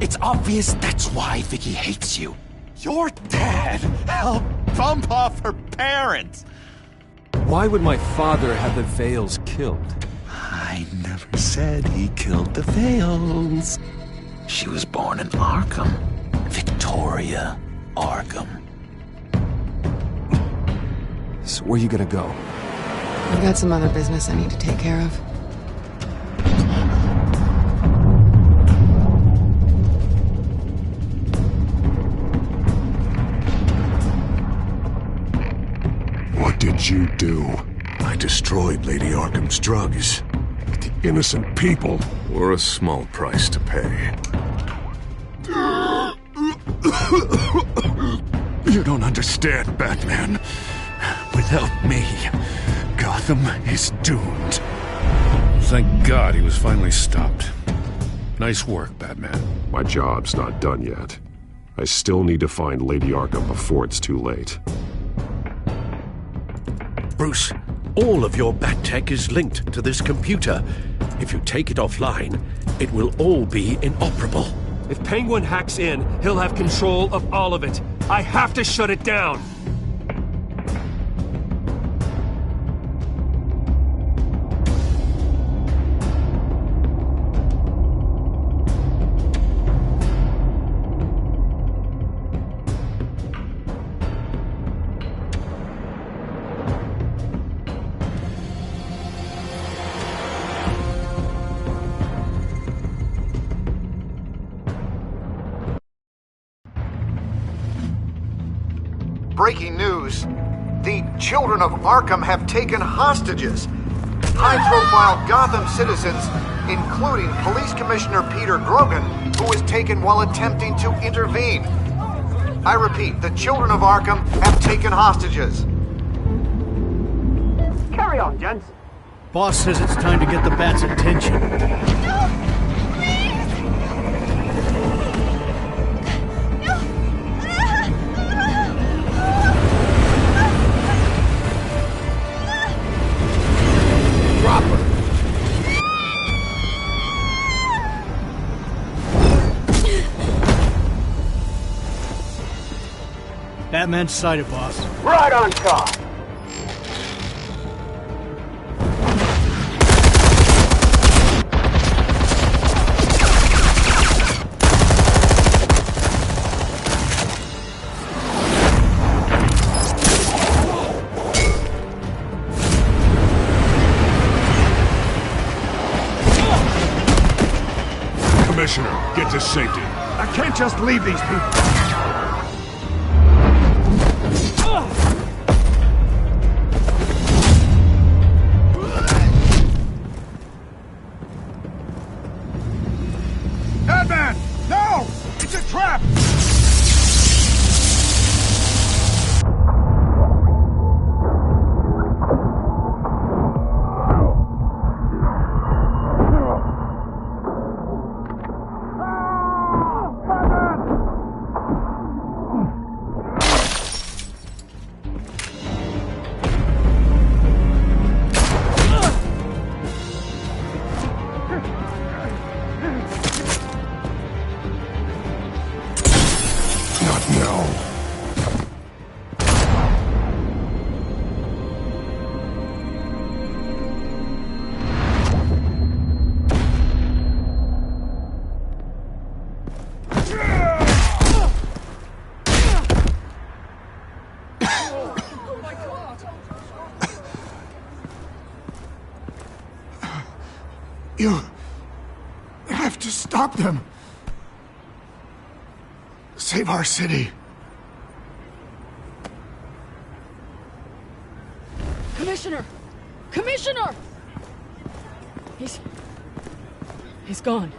It's obvious that's why Vicky hates you. Your dad helped bump off her parents. Why would my father have the Vales killed? I never said he killed the Vales. She was born in Arkham. Victoria Arkham. So where you gonna go? I've got some other business I need to take care of. What did you do? I destroyed Lady Arkham's drugs. The innocent people. Were a small price to pay. You don't understand, Batman. Without me, Gotham is doomed. Thank God he was finally stopped. Nice work, Batman. My job's not done yet. I still need to find Lady Arkham before it's too late. Bruce, all of your bat tech is linked to this computer. If you take it offline, it will all be inoperable. If Penguin hacks in, he'll have control of all of it. I have to shut it down! Breaking news. The children of Arkham have taken hostages. High-profile Gotham citizens, including Police Commissioner Peter Grogan, who was taken while attempting to intervene. I repeat, the children of Arkham have taken hostages. Carry on, gents. Boss says it's time to get the Bat's attention. Batman's sighted, boss. Right on top. Commissioner, get to safety. I can't just leave these people. Batman! No! It's a trap! You have to stop them. Save our city. Commissioner! Commissioner! He's gone.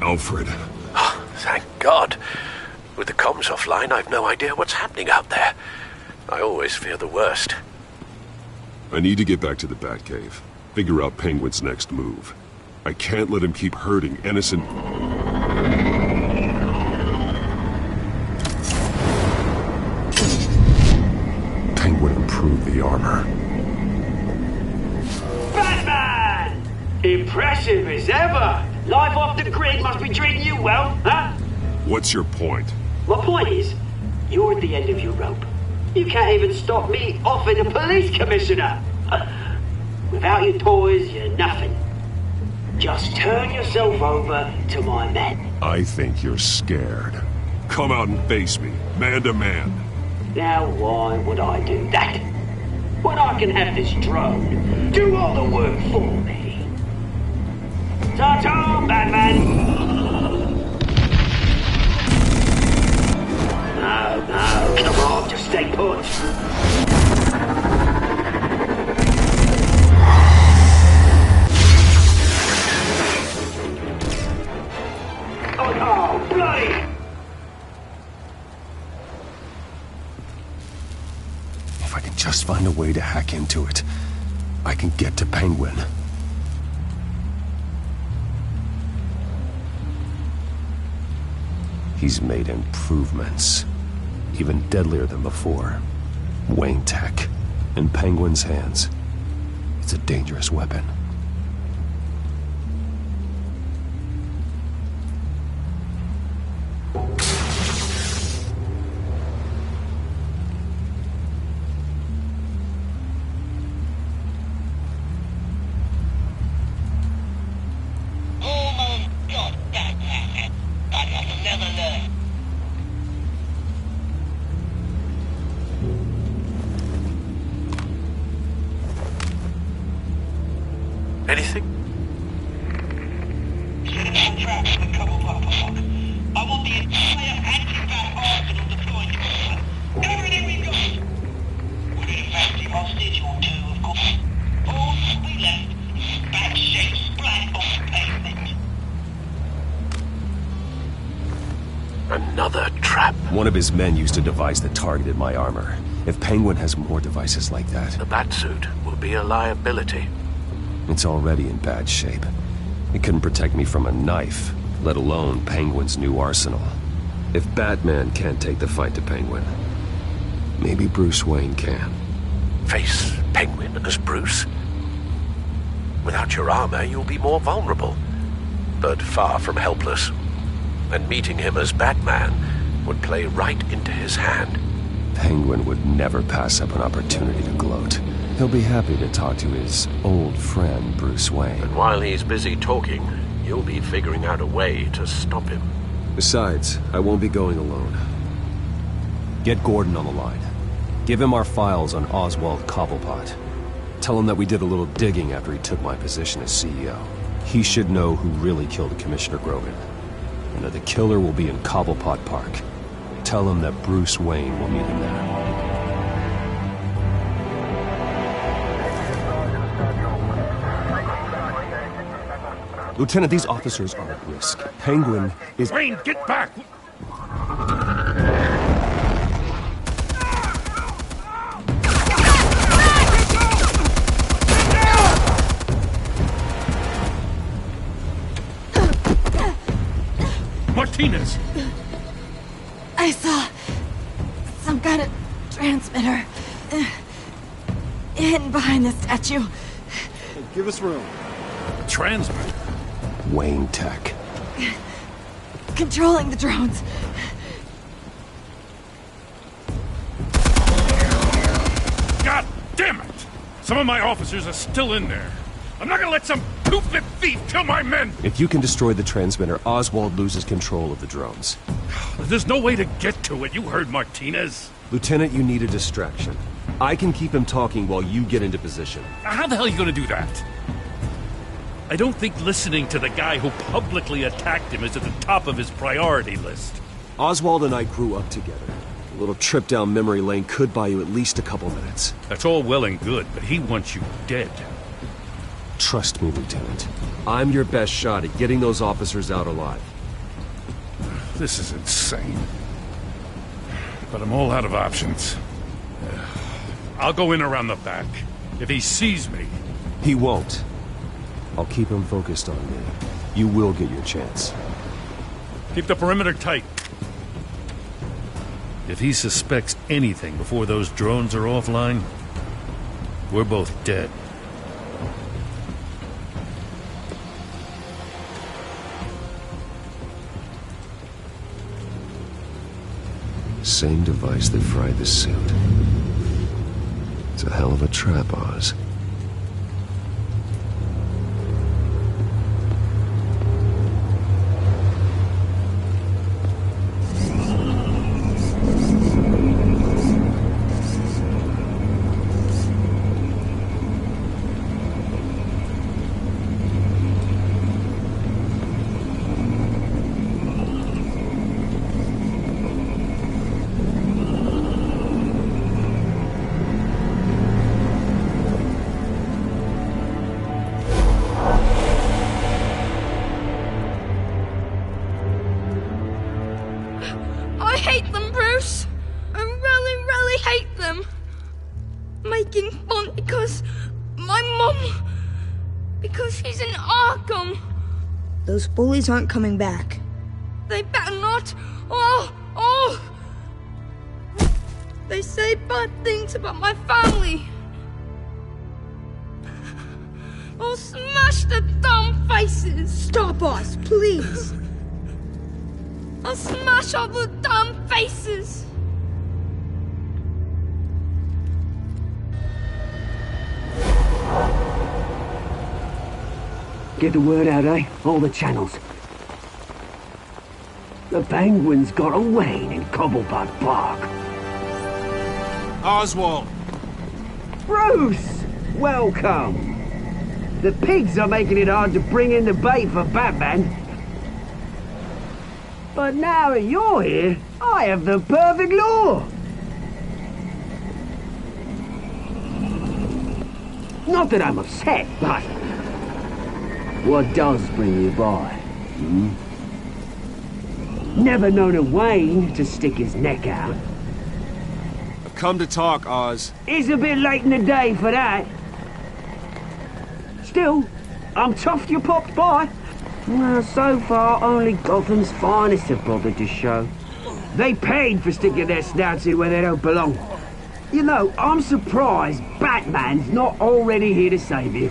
Alfred. Oh, thank God. With the comms offline, I've no idea what's happening out there. I always fear the worst. I need to get back to the Batcave. Figure out Penguin's next move. I can't let him keep hurting innocent... Penguin improved the armor. Batman! Impressive as ever! Life off the grid must be treating you well, huh? What's your point? My point is, you're at the end of your rope. You can't even stop me offing a police commissioner. Without your toys, you're nothing. Just turn yourself over to my men. I think you're scared. Come out and face me, man to man. Now why would I do that? When I can have this drone do all the work for me. Ta-ta, Batman! No, come on, just stay put. Oh, bloody! If I can just find a way to hack into it, I can get to Penguin. He's made improvements, even deadlier than before. Wayne Tech, in Penguin's hands. It's a dangerous weapon. Anything? I want the entire anti-bat arsenal deployed. Everything we've got. We're in a fancy hostage or two, of course. All that we left is bad shape splat on the pavement. Another trap. One of his men used a device that targeted my armor. If Penguin has more devices like that... The Batsuit will be a liability. It's already in bad shape. It couldn't protect me from a knife, let alone Penguin's new arsenal. If Batman can't take the fight to Penguin, maybe Bruce Wayne can. Face Penguin as Bruce? Without your armor, you'll be more vulnerable, but far from helpless. And meeting him as Batman would play right into his hand. Penguin would never pass up an opportunity to gloat. He'll be happy to talk to his old friend, Bruce Wayne. And while he's busy talking, you'll be figuring out a way to stop him. Besides, I won't be going alone. Get Gordon on the line. Give him our files on Oswald Cobblepot. Tell him that we did a little digging after he took my position as CEO. He should know who really killed Commissioner Grogan, and that the killer will be in Cobblepot Park. Tell him that Bruce Wayne will meet him there. Lieutenant, these officers are at risk. Penguin is... Wayne, get back! Martinez! I saw some kind of transmitter hidden behind the statue. Hey, give us room. A transmitter? Wayne Tech. Controlling the drones. God damn it! Some of my officers are still in there. I'm not gonna let some two-bit thief kill my men! If you can destroy the transmitter, Oswald loses control of the drones. There's no way to get to it. You heard Martinez. Lieutenant, you need a distraction. I can keep him talking while you get into position. How the hell are you gonna do that? I don't think listening to the guy who publicly attacked him is at the top of his priority list. Oswald and I grew up together. A little trip down memory lane could buy you at least a couple minutes. That's all well and good, but he wants you dead. Trust me, Lieutenant. I'm your best shot at getting those officers out alive. This is insane. But I'm all out of options. I'll go in around the back. If he sees me... He won't. I'll keep him focused on me. You will get your chance. Keep the perimeter tight. If he suspects anything before those drones are offline, we're both dead. Same device that fried the suit. It's a hell of a trap, Oz. I hate them, Bruce. I really, really hate them. Making fun because my mum... because she's in Arkham. Those bullies aren't coming back. They better not. They say bad things about my family. I'll smash the dumb faces. Stop us, please. I'll smash all the damn faces! Get the word out, eh? All the channels. The Penguin's got a Wayne in Cobblepot Park. Oswald! Bruce! Welcome! The pigs are making it hard to bring in the bait for Batman. But now that you're here, I have the perfect lure! Not that I'm upset, but... what does bring you by? Never known a Wayne to stick his neck out. I've come to talk, Oz. It's a bit late in the day for that. Still, I'm chuffed you popped by. Well, so far, only Gotham's finest have bothered to show. They paid for sticking their snouts in where they don't belong. You know, I'm surprised Batman's not already here to save you.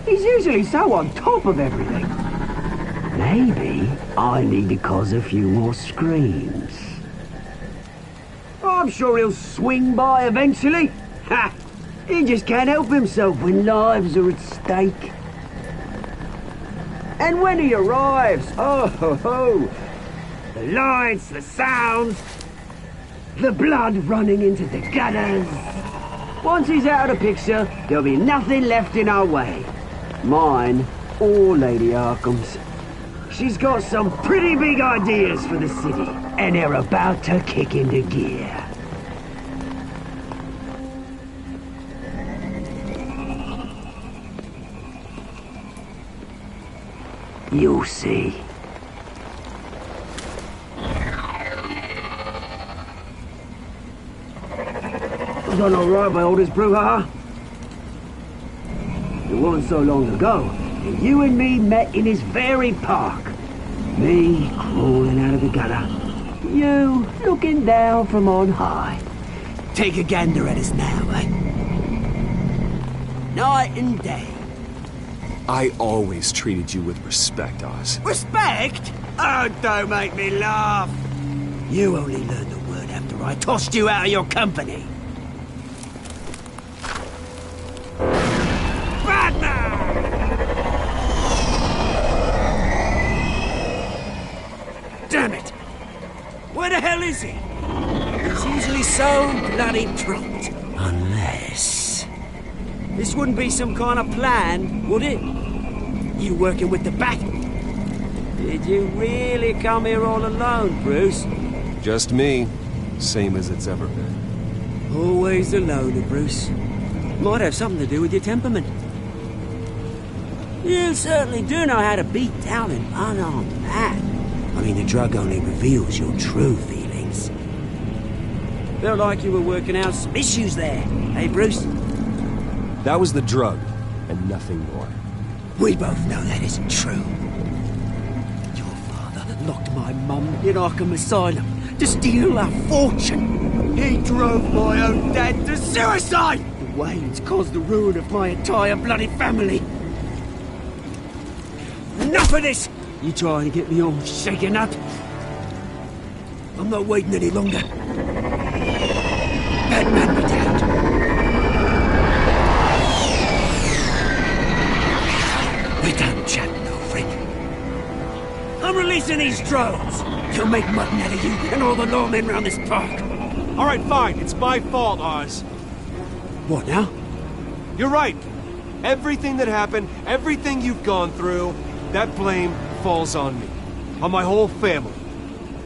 He's usually so on top of everything. Maybe I need to cause a few more screams. I'm sure he'll swing by eventually. Ha! He just can't help himself when lives are at stake. And when he arrives, oh ho ho! The lights, the sounds, the blood running into the gutters. Once he's out of the picture, there'll be nothing left in our way. Mine or Lady Arkham's. She's got some pretty big ideas for the city, and they're about to kick into gear. You'll see. Done all right by all this brouhaha. It wasn't so long ago that you and me met in this very park. Me crawling out of the gutter. You looking down from on high. Take a gander at us now, eh? Night and day. I always treated you with respect, Oz. Respect? Oh, don't make me laugh. You only learned the word after I tossed you out of your company. Damn it! Where the hell is he? He's usually so bloody prompt. Unless... this wouldn't be some kind of plan, would it? You working with the Bat? Did you really come here all alone, Bruce? Just me. Same as it's ever been. Always a loner, Bruce. Might have something to do with your temperament. You certainly do know how to beat down an unarmed man. I mean, the drug only reveals your true feelings. Felt like you were working out some issues there, hey, Bruce? That was the drug, and nothing more. We both know that isn't true. Your father locked my mum in Arkham Asylum to steal our fortune. He drove my own dad to suicide! The Waynes caused the ruin of my entire bloody family. Enough of this! You trying to get me all shaken up? I'm not waiting any longer. Batman me down. We're done chatting, old friend. I'm releasing these drones. You'll make mutton out of you and all the lawmen around this park. All right, fine. It's my fault, Oz. What now? You're right. Everything that happened, everything you've gone through, that blame falls on me. On my whole family.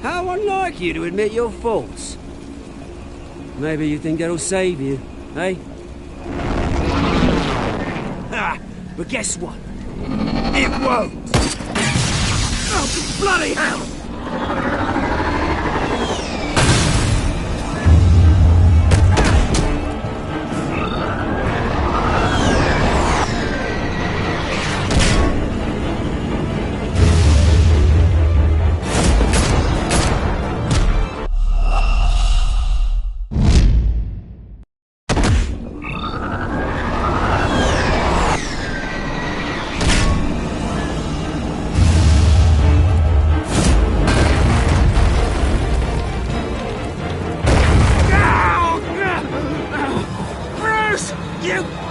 How unlike you to admit your faults. Maybe you think that'll save you, eh? Ha! But guess what? It won't! Oh, bloody hell!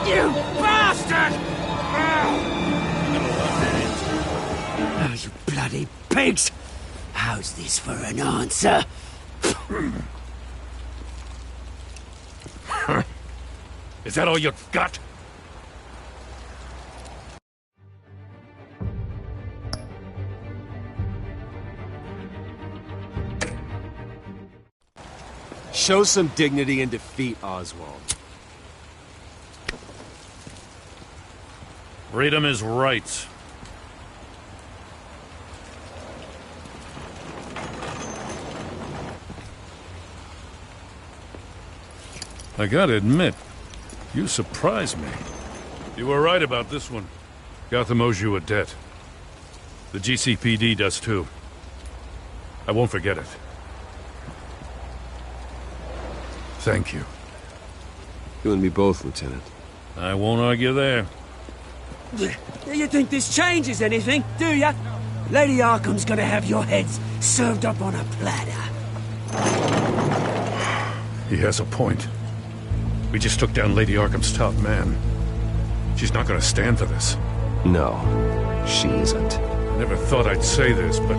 You bastard! Oh, you bloody pigs! How's this for an answer? Is that all you got? Show some dignity and defeat Oswald. Freedom is right. I gotta admit, you surprised me. You were right about this one. Gotham owes you a debt. The GCPD does too. I won't forget it. Thank you. You and me both, Lieutenant. I won't argue there. You think this changes anything, do ya? Lady Arkham's gonna have your heads served up on a platter. He has a point. We just took down Lady Arkham's top man. She's not gonna stand for this. No, she isn't. I never thought I'd say this, but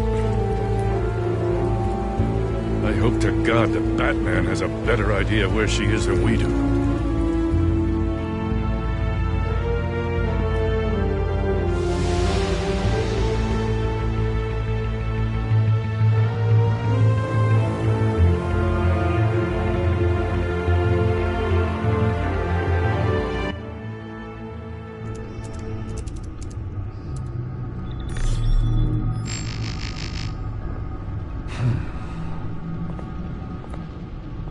I hope to God that Batman has a better idea where she is than we do.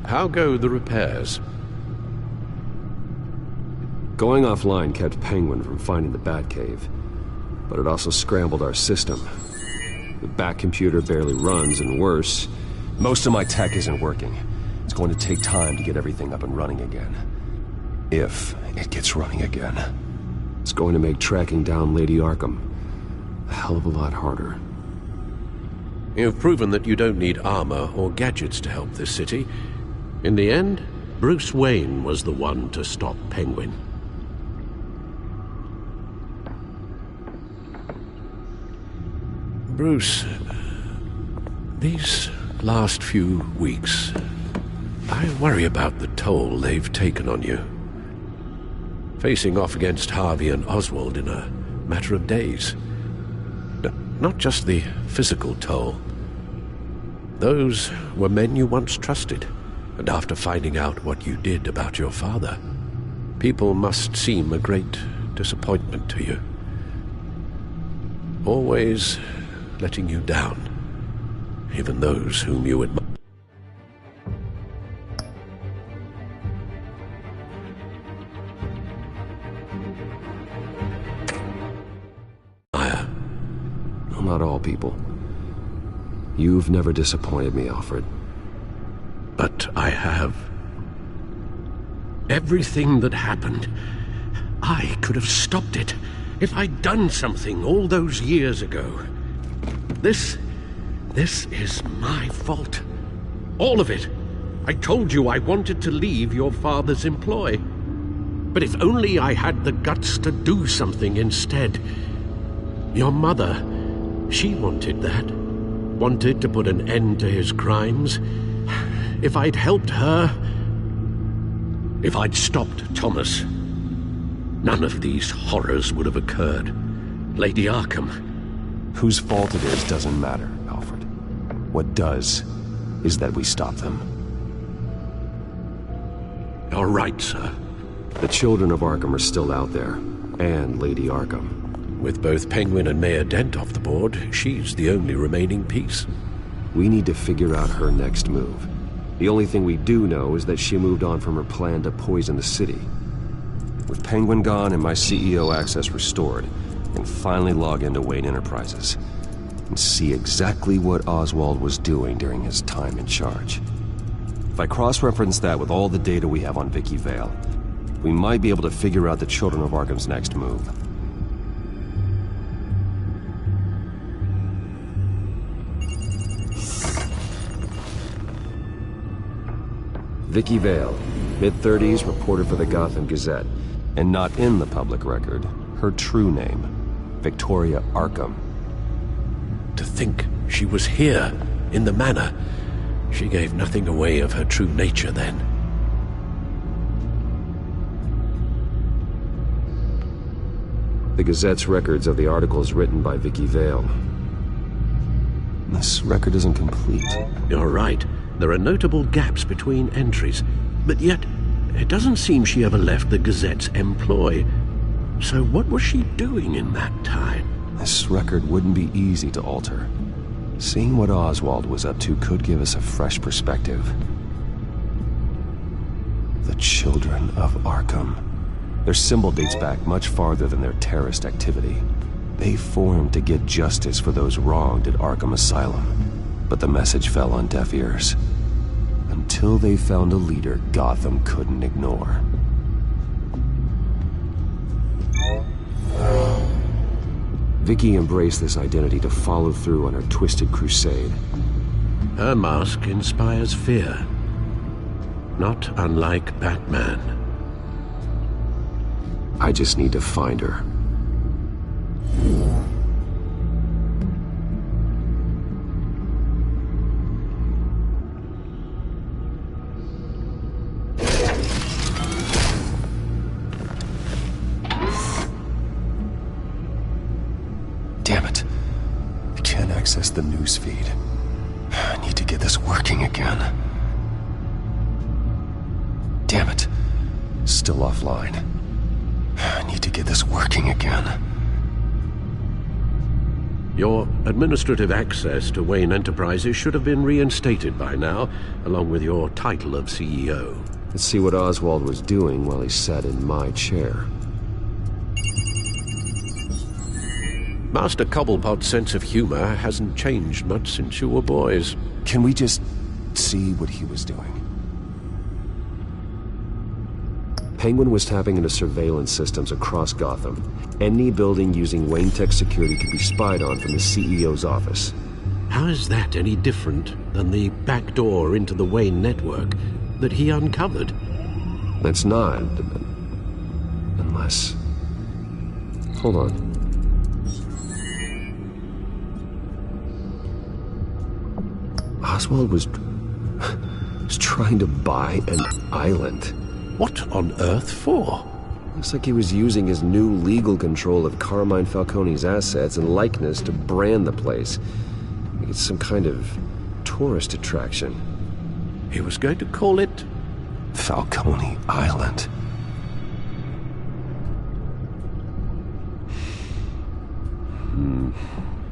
How go the repairs? Going offline kept Penguin from finding the Batcave, but it also scrambled our system. The Bat computer barely runs, and worse, most of my tech isn't working. It's going to take time to get everything up and running again. If it gets running again. It's going to make tracking down Lady Arkham a hell of a lot harder. You've proven that you don't need armor or gadgets to help this city. In the end, Bruce Wayne was the one to stop Penguin. Bruce, these last few weeks, I worry about the toll they've taken on you. Facing off against Harvey and Oswald in a matter of days. Not just the physical toll. Those were men you once trusted. And after finding out what you did about your father, people must seem a great disappointment to you. Always letting you down, even those whom you admire. not all people. You've never disappointed me, Alfred. But I have. Everything that happened, I could have stopped it if I'd done something all those years ago. This is my fault. All of it. I told you I wanted to leave your father's employ. But if only I had the guts to do something instead. Your mother, she wanted that. Wanted to put an end to his crimes. If I'd helped her, if I'd stopped Thomas, none of these horrors would have occurred. Lady Arkham. Whose fault it is doesn't matter, Alfred. What does is that we stop them. You're right, sir. The children of Arkham are still out there, and Lady Arkham. With both Penguin and Mayor Dent off the board, she's the only remaining piece. We need to figure out her next move. The only thing we do know is that she moved on from her plan to poison the city. With Penguin gone and my CEO access restored, I can finally log into Wayne Enterprises and see exactly what Oswald was doing during his time in charge. If I cross-reference that with all the data we have on Vicky Vale, we might be able to figure out the Children of Arkham's next move. Vicky Vale, mid-30s, reporter for the Gotham Gazette, and not in the public record, her true name, Victoria Arkham. To think she was here, in the manor. She gave nothing away of her true nature then. The Gazette's records of the articles written by Vicky Vale. This record isn't complete. You're right. There are notable gaps between entries, but yet it doesn't seem she ever left the Gazette's employ. So what was she doing in that time? This record wouldn't be easy to alter. Seeing what Oswald was up to could give us a fresh perspective. The Children of Arkham. Their symbol dates back much farther than their terrorist activity. They formed to get justice for those wronged at Arkham Asylum. But the message fell on deaf ears. Until they found a leader Gotham couldn't ignore. Vicky embraced this identity to follow through on her twisted crusade. Her mask inspires fear. Not unlike Batman. I just need to find her. Damn it. I can't access the news feed. I need to get this working again. Damn it. Still offline. I need to get this working again. Your administrative access to Wayne Enterprises should have been reinstated by now, along with your title of CEO. Let's see what Oswald was doing while he sat in my chair. Master Cobblepot's sense of humor hasn't changed much since you were boys. Can we just see what he was doing? Penguin was tapping into surveillance systems across Gotham. Any building using Wayne Tech security could be spied on from the CEO's office. How is that any different than the back door into the Wayne network that he uncovered? That's not. Unless... Hold on. Oswald was trying to buy an island. What on earth for? Looks like he was using his new legal control of Carmine Falcone's assets and likeness to brand the place. It's some kind of tourist attraction. He was going to call it... Falcone Island.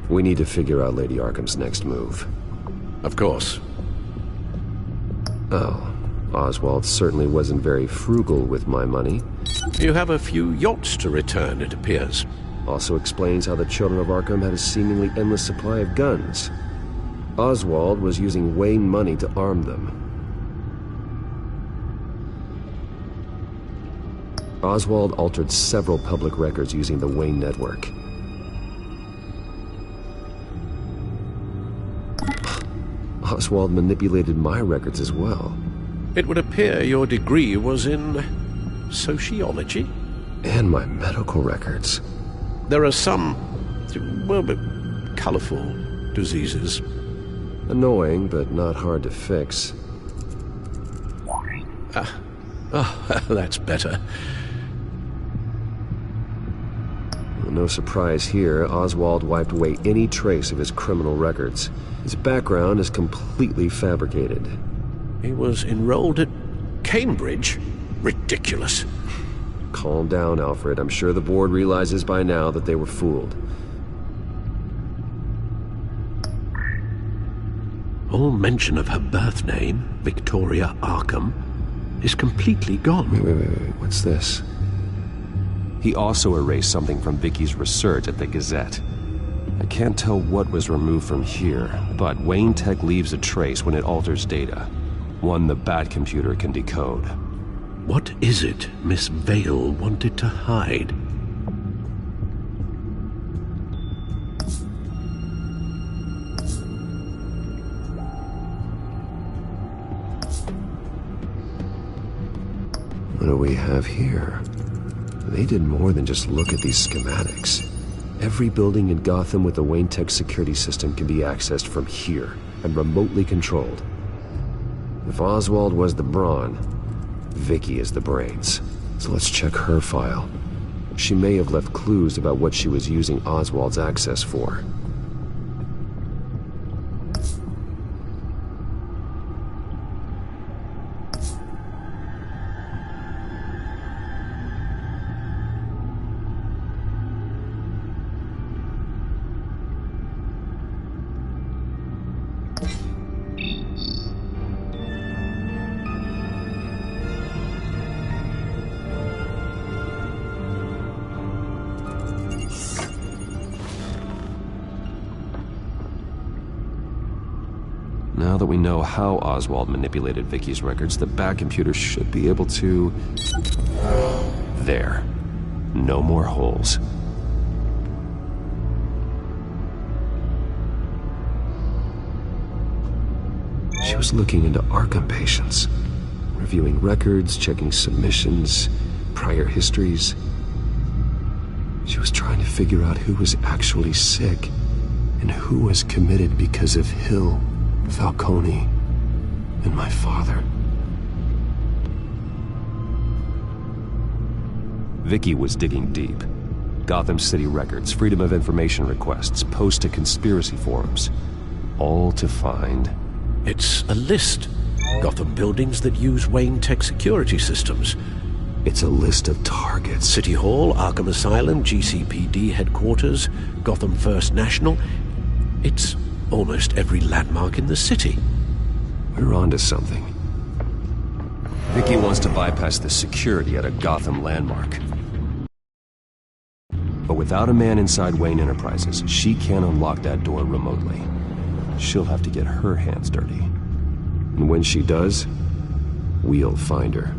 We need to figure out Lady Arkham's next move. Of course. Oh. Oswald certainly wasn't very frugal with my money. You have a few yachts to return, it appears. Also explains how the children of Arkham had a seemingly endless supply of guns. Oswald was using Wayne money to arm them. Oswald altered several public records using the Wayne network. Oswald manipulated my records as well. It would appear your degree was in sociology? And my medical records. There are some, well, colorful diseases. Annoying, but not hard to fix. That's better. No surprise here, Oswald wiped away any trace of his criminal records. His background is completely fabricated. He was enrolled at Cambridge? Ridiculous. Calm down, Alfred. I'm sure the board realizes by now that they were fooled. All mention of her birth name, Victoria Arkham, is completely gone. Wait. What's this? He also erased something from Vicky's research at the Gazette. I can't tell what was removed from here, but Wayne Tech leaves a trace when it alters data. One the Bat computer can decode. What is it Miss Vale wanted to hide? What do we have here? They did more than just look at these schematics. Every building in Gotham with the Wayne Tech security system can be accessed from here and remotely controlled. If Oswald was the brawn, Vicky is the brains. So let's check her file. She may have left clues about what she was using Oswald's access for. Now that we know how Oswald manipulated Vicky's records, the Bat computer should be able to... There. No more holes. She was looking into Arkham patients, reviewing records, checking submissions, prior histories. She was trying to figure out who was actually sick and who was committed because of Hill, Falcone, and my father. Vicky was digging deep. Gotham City records, Freedom of Information requests, posts to conspiracy forums. All to find... It's a list. Gotham buildings that use Wayne Tech security systems. It's a list of targets. City Hall, Arkham Asylum, GCPD headquarters, Gotham First National. It's almost every landmark in the city. We're onto something. Vicky wants to bypass the security at a Gotham landmark. But without a man inside Wayne Enterprises, she can't unlock that door remotely. She'll have to get her hands dirty. And when she does, we'll find her.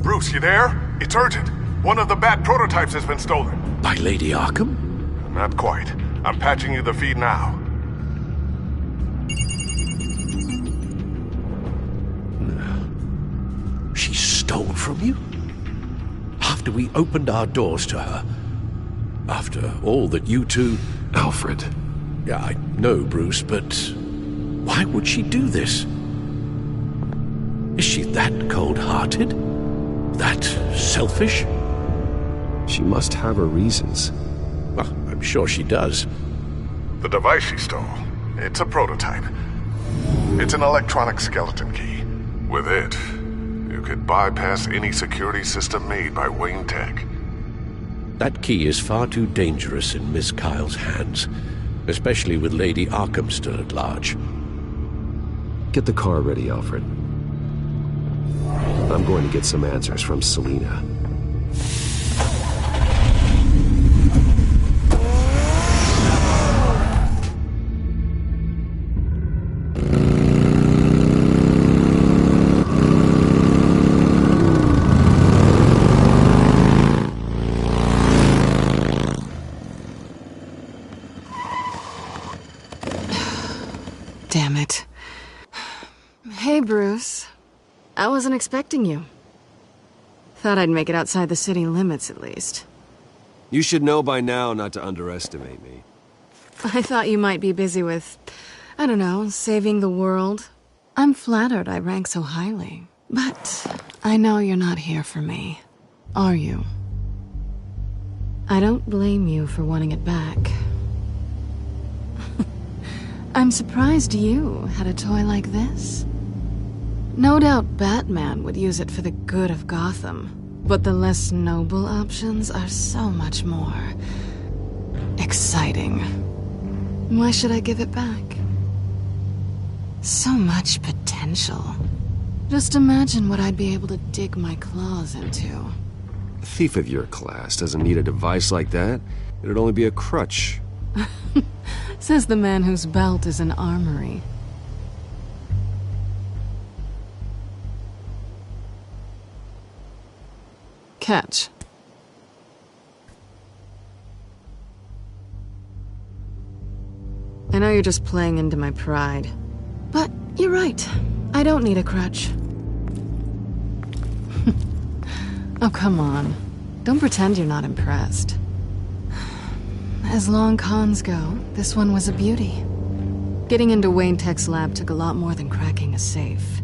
Bruce, you there? It's urgent. One of the Bat prototypes has been stolen. By Lady Arkham? Not quite. I'm patching you the feed now. She stole from you? After we opened our doors to her? After all that you two... Alfred. Yeah, I know, Bruce, but... why would she do this? Is she that cold-hearted? That selfish? She must have her reasons. Well, I'm sure she does. The device she stole, it's a prototype. It's an electronic skeleton key. With it, you could bypass any security system made by Wayne Tech. That key is far too dangerous in Miss Kyle's hands, especially with Lady Arkham still at large. Get the car ready, Alfred. I'm going to get some answers from Selina. Bruce. I wasn't expecting you. Thought I'd make it outside the city limits, at least. You should know by now not to underestimate me. I thought you might be busy with, I don't know, saving the world. I'm flattered I rank so highly. But I know you're not here for me, are you? I don't blame you for wanting it back. I'm surprised you had a toy like this. No doubt Batman would use it for the good of Gotham, but the less noble options are so much more exciting. Why should I give it back? So much potential. Just imagine what I'd be able to dig my claws into. A thief of your class doesn't need a device like that. It'd only be a crutch. Says the man whose belt is an armory. Catch. I know you're just playing into my pride, but you're right. I don't need a crutch. Oh, come on. Don't pretend you're not impressed. As long cons go, this one was a beauty. Getting into Wayne Tech's lab took a lot more than cracking a safe.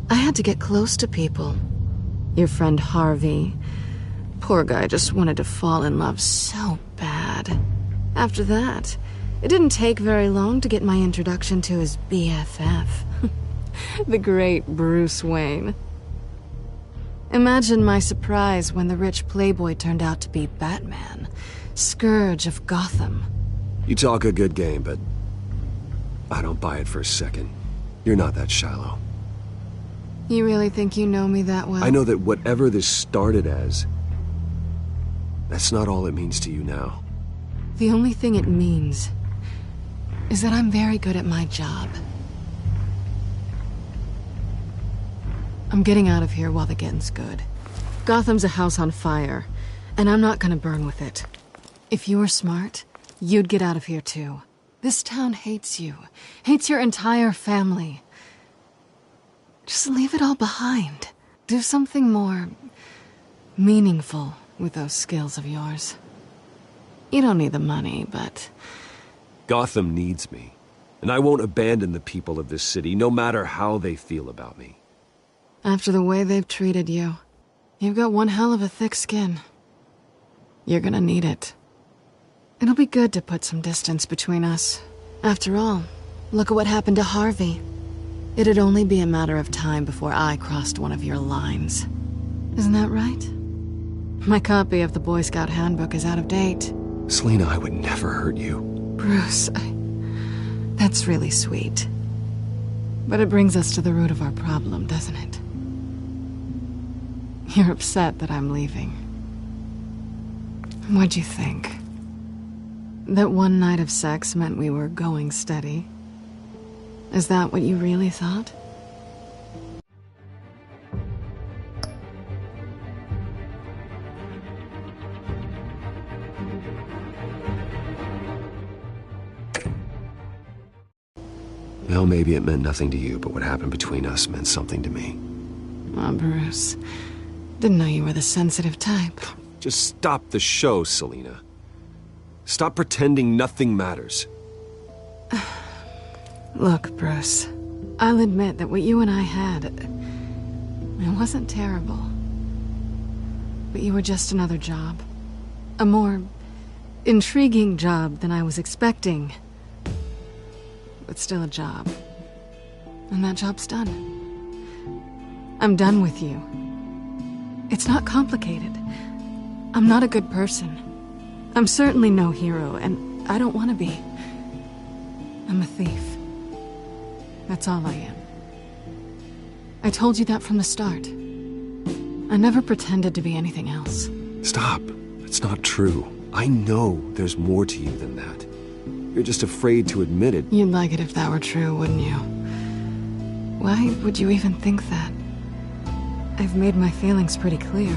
I had to get close to people. Your friend Harvey. Poor guy just wanted to fall in love so bad. After that, it didn't take very long to get my introduction to his BFF. The great Bruce Wayne. Imagine my surprise when the rich playboy turned out to be Batman, Scourge of Gotham. You talk a good game, but I don't buy it for a second. You're not that shallow. You really think you know me that well? I know that whatever this started as, that's not all it means to you now. The only thing it means is that I'm very good at my job. I'm getting out of here while the getting's good. Gotham's a house on fire, and I'm not gonna burn with it. If you were smart, you'd get out of here too. This town hates you, hates your entire family. Just leave it all behind. Do something more meaningful with those skills of yours. You don't need the money, but Gotham needs me, and I won't abandon the people of this city, no matter how they feel about me. after the way they've treated you, you've got one hell of a thick skin. You're gonna need it. It'll be good to put some distance between us. After all, look at what happened to Harvey. It'd only be a matter of time before I crossed one of your lines. Isn't that right? My copy of the Boy Scout Handbook is out of date. Selina, I would never hurt you. Bruce, that's really sweet. But it brings us to the root of our problem, doesn't it? You're upset that I'm leaving. What'd you think? That one night of sex meant we were going steady? Is that what you really thought? Well, maybe it meant nothing to you, but what happened between us meant something to me. Aw, Bruce. Didn't know you were the sensitive type. Just stop the show, Selina. Stop pretending nothing matters. Look, Bruce. I'll admit that what you and I had, it wasn't terrible. But you were just another job. A more intriguing job than I was expecting. But still a job. And that job's done. I'm done with you. It's not complicated. I'm not a good person. I'm certainly no hero, and I don't want to be. I'm a thief. That's all I am. I told you that from the start. I never pretended to be anything else. Stop. It's not true. I know there's more to you than that. You're just afraid to admit it. You'd like it if that were true, wouldn't you? Why would you even think that? I've made my feelings pretty clear.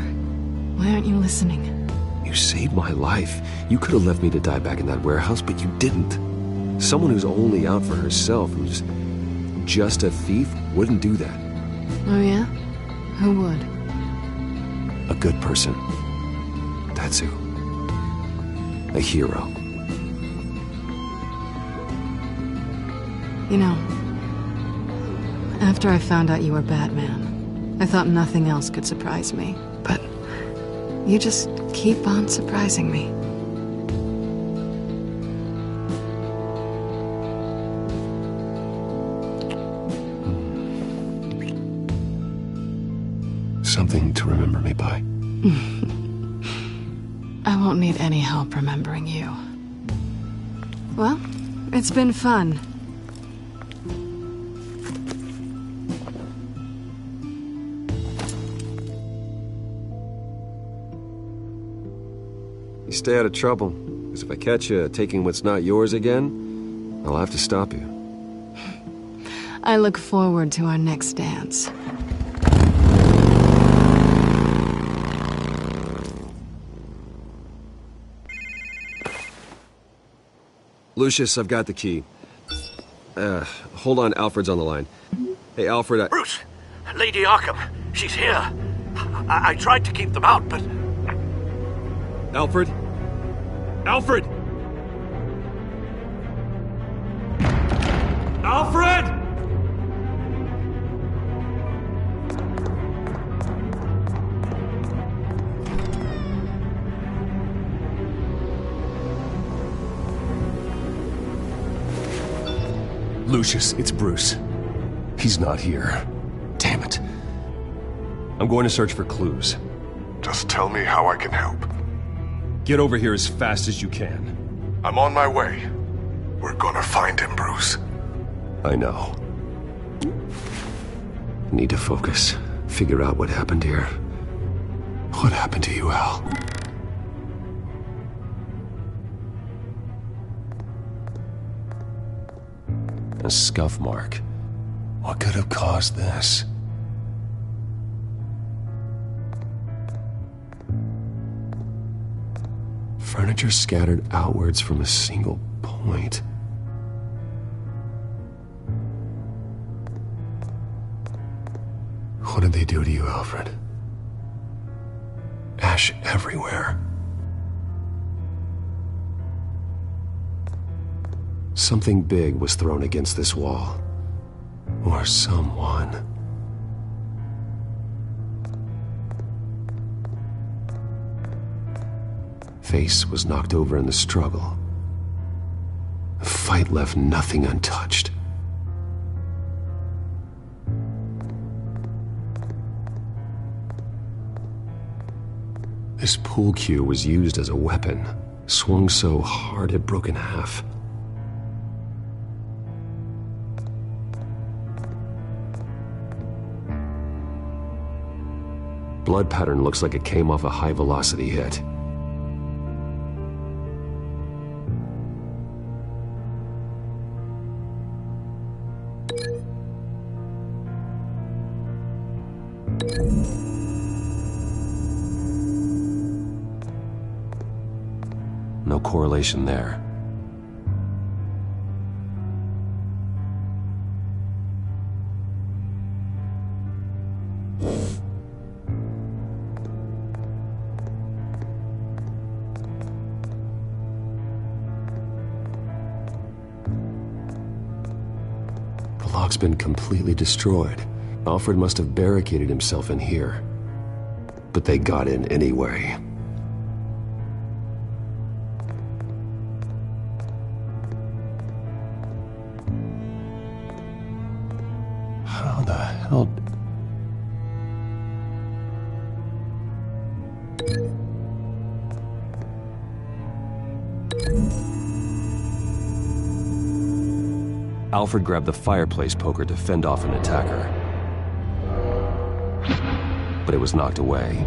Why aren't you listening? You saved my life. You could have left me to die back in that warehouse, but you didn't. Someone who's only out for herself, who's just a thief, wouldn't do that. Oh yeah? Who would? A good person. That's who. A hero. You know, after I found out you were Batman, I thought nothing else could surprise me. But you just keep on surprising me. Something to remember me by. I won't need any help remembering you. Well, it's been fun. You stay out of trouble, because if I catch you taking what's not yours again, I'll have to stop you. I look forward to our next dance. Lucius, I've got the key. Hold on, Alfred's on the line. Hey, Alfred, Bruce! Lady Arkham, she's here. I tried to keep them out, but... Alfred? Alfred! Alfred! Lucius, it's Bruce. He's not here. Damn it. I'm going to search for clues. Just tell me how I can help. Get over here as fast as you can. I'm on my way. We're gonna find him, Bruce. I know. Need to focus. Figure out what happened here. What happened to you, Al? A scuff mark. What could have caused this? Furniture scattered outwards from a single point. What did they do to you, Alfred? Ash everywhere. Something big was thrown against this wall. Or someone. Face was knocked over in the struggle. The fight left nothing untouched. This pool cue was used as a weapon, swung so hard it broke in half. Blood pattern looks like it came off a high-velocity hit. No correlation there. The lock's been completely destroyed. Alfred must have barricaded himself in here. But they got in anyway. How the hell... Alfred grabbed the fireplace poker to fend off an attacker. But it was knocked away.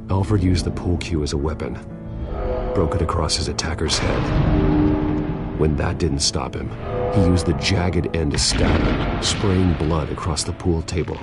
Alfred used the pool cue as a weapon, broke it across his attacker's head. When that didn't stop him, he used the jagged end to stab him, spraying blood across the pool table.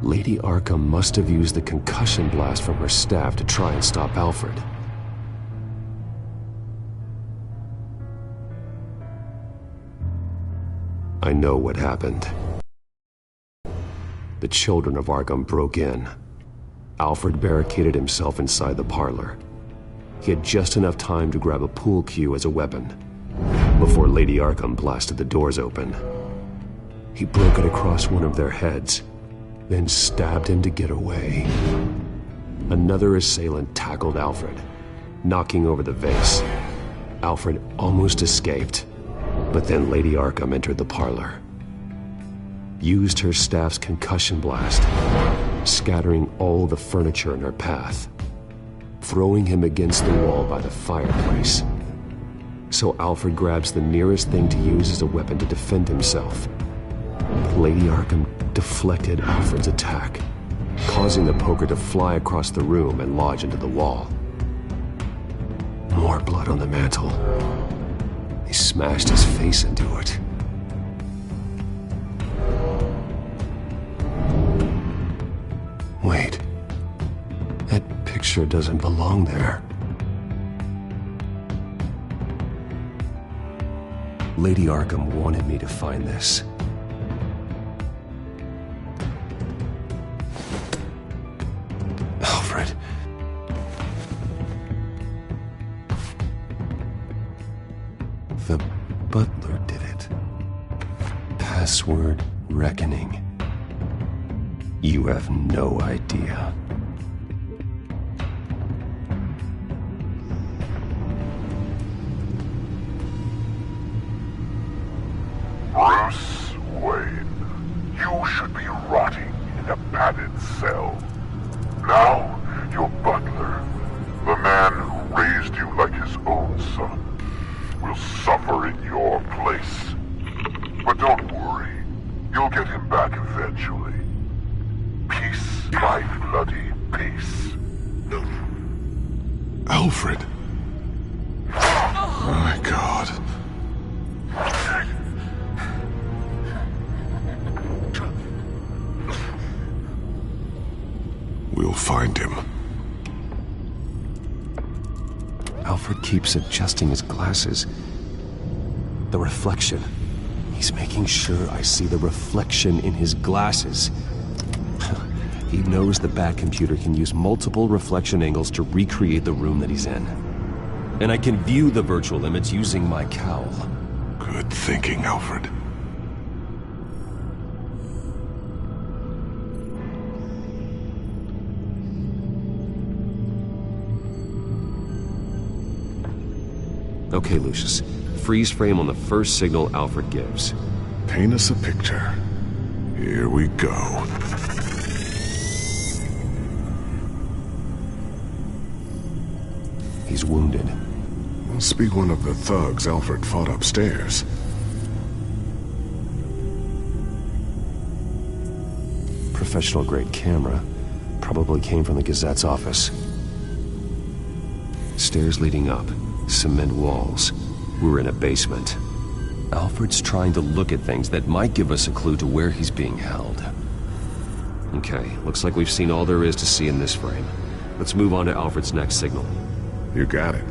Lady Arkham must have used the concussion blast from her staff to try and stop Alfred. I know what happened. The children of Arkham broke in. Alfred barricaded himself inside the parlor. He had just enough time to grab a pool cue as a weapon before Lady Arkham blasted the doors open. He broke it across one of their heads, then stabbed him to get away. Another assailant tackled Alfred, knocking over the vase. Alfred almost escaped, but then Lady Arkham entered the parlor, used her staff's concussion blast, scattering all the furniture in her path, throwing him against the wall by the fireplace. So Alfred grabs the nearest thing to use as a weapon to defend himself. Lady Arkham deflected Alfred's attack, causing the poker to fly across the room and lodge into the wall. More blood on the mantel. He smashed his face into it. Wait. That picture doesn't belong there. Lady Arkham wanted me to find this. Alfred. The butler did it. Password reckoning. You have no idea. Bruce Wayne, you should be rotting in a padded cell. Now, your butler, the man who raised you like his own son, will suffer in your place. But don't worry, you'll get him back eventually. Peace, my bloody peace. Alfred. My God. We'll find him. Alfred keeps adjusting his glasses. The reflection. He's making sure I see the reflection in his glasses. He knows the Batcomputer can use multiple reflection angles to recreate the room that he's in. And I can view the virtual image using my cowl. Good thinking, Alfred. Okay, Lucius. Freeze frame on the first signal Alfred gives. Paint us a picture. Here we go. He's wounded. Must be one of the thugs Alfred fought upstairs. Professional-grade camera. Probably came from the Gazette's office. Stairs leading up. Cement walls. We're in a basement. Alfred's trying to look at things that might give us a clue to where he's being held. Okay, looks like we've seen all there is to see in this frame. Let's move on to Alfred's next signal. You got it.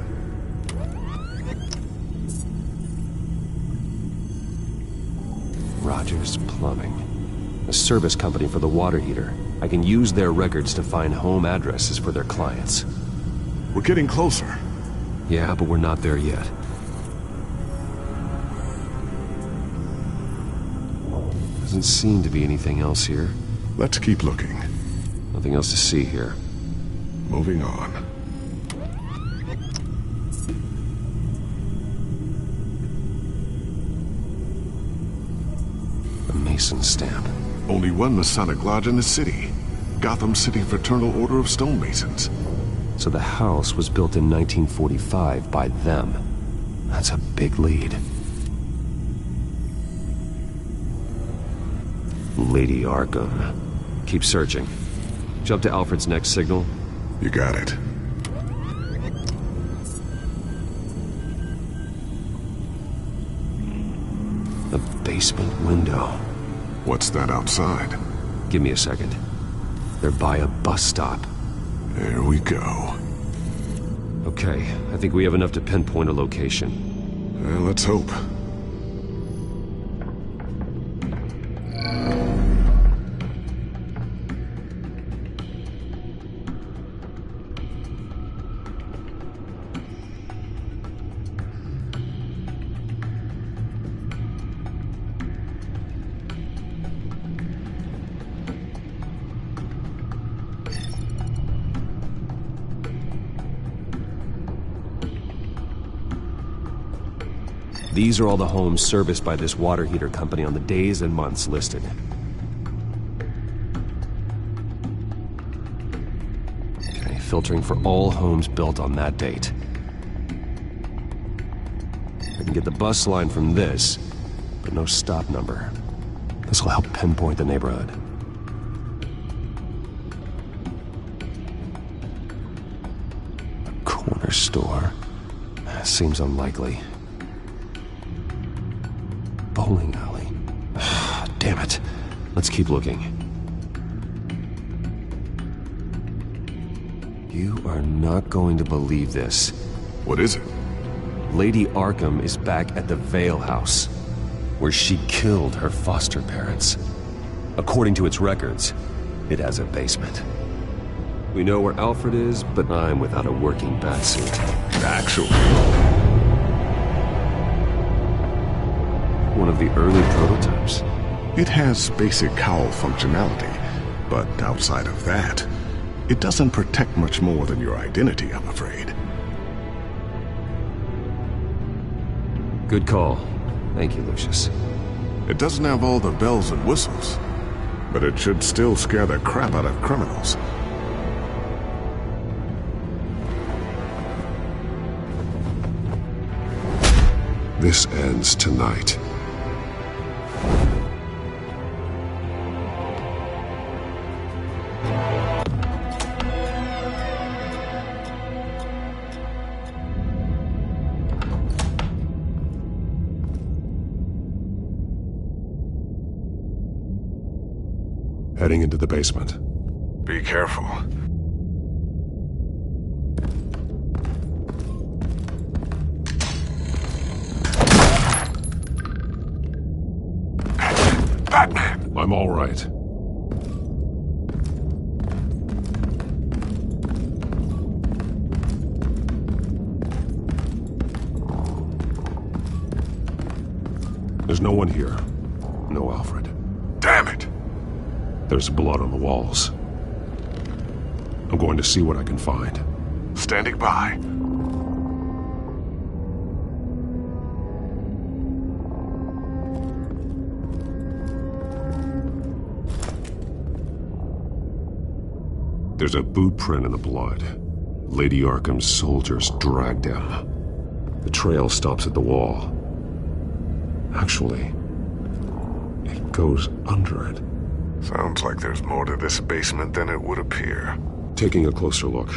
Rogers Plumbing. A service company for the water heater. I can use their records to find home addresses for their clients. We're getting closer. Yeah, but we're not there yet. Doesn't seem to be anything else here. Let's keep looking. Nothing else to see here. Moving on. The Mason stamp. Only one Masonic lodge in the city. Gotham City Fraternal Order of Stonemasons. So the house was built in 1945 by them. That's a big lead. Lady Arkham. Keep searching. Jump to Alfred's next signal. You got it. The basement window. What's that outside? Give me a second. They're by a bus stop. There we go. Okay, I think we have enough to pinpoint a location. Well, let's hope. These are all the homes serviced by this water heater company on the days and months listed. Okay, filtering for all homes built on that date. I can get the bus line from this, but no stop number. This will help pinpoint the neighborhood. A corner store. Seems unlikely. Bowling alley. Damn it. Let's keep looking. You are not going to believe this. What is it? Lady Arkham is back at the Vale House, where she killed her foster parents. According to its records, it has a basement. We know where Alfred is, but I'm without a working batsuit. Actually. One of the early prototypes. It has basic cowl functionality, but outside of that, it doesn't protect much more than your identity, I'm afraid. Good call. Thank you, Lucius. It doesn't have all the bells and whistles, but it should still scare the crap out of criminals. This ends tonight. Heading into the basement. Be careful. Batman! I'm all right. There's no one here. No Alfred. Damn it! There's blood on the walls. I'm going to see what I can find. Standing by. There's a boot print in the blood. Lady Arkham's soldiers dragged him. The trail stops at the wall. Actually, it goes under it. Sounds like there's more to this basement than it would appear. Taking a closer look.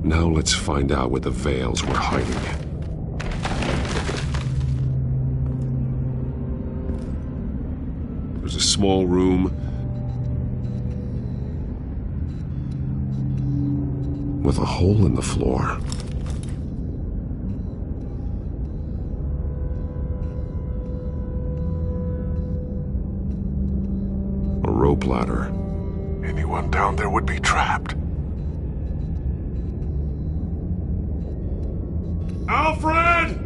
Now let's find out where the Veils were hiding. There's a small room with a hole in the floor. rope ladder. Anyone down there would be trapped. Alfred!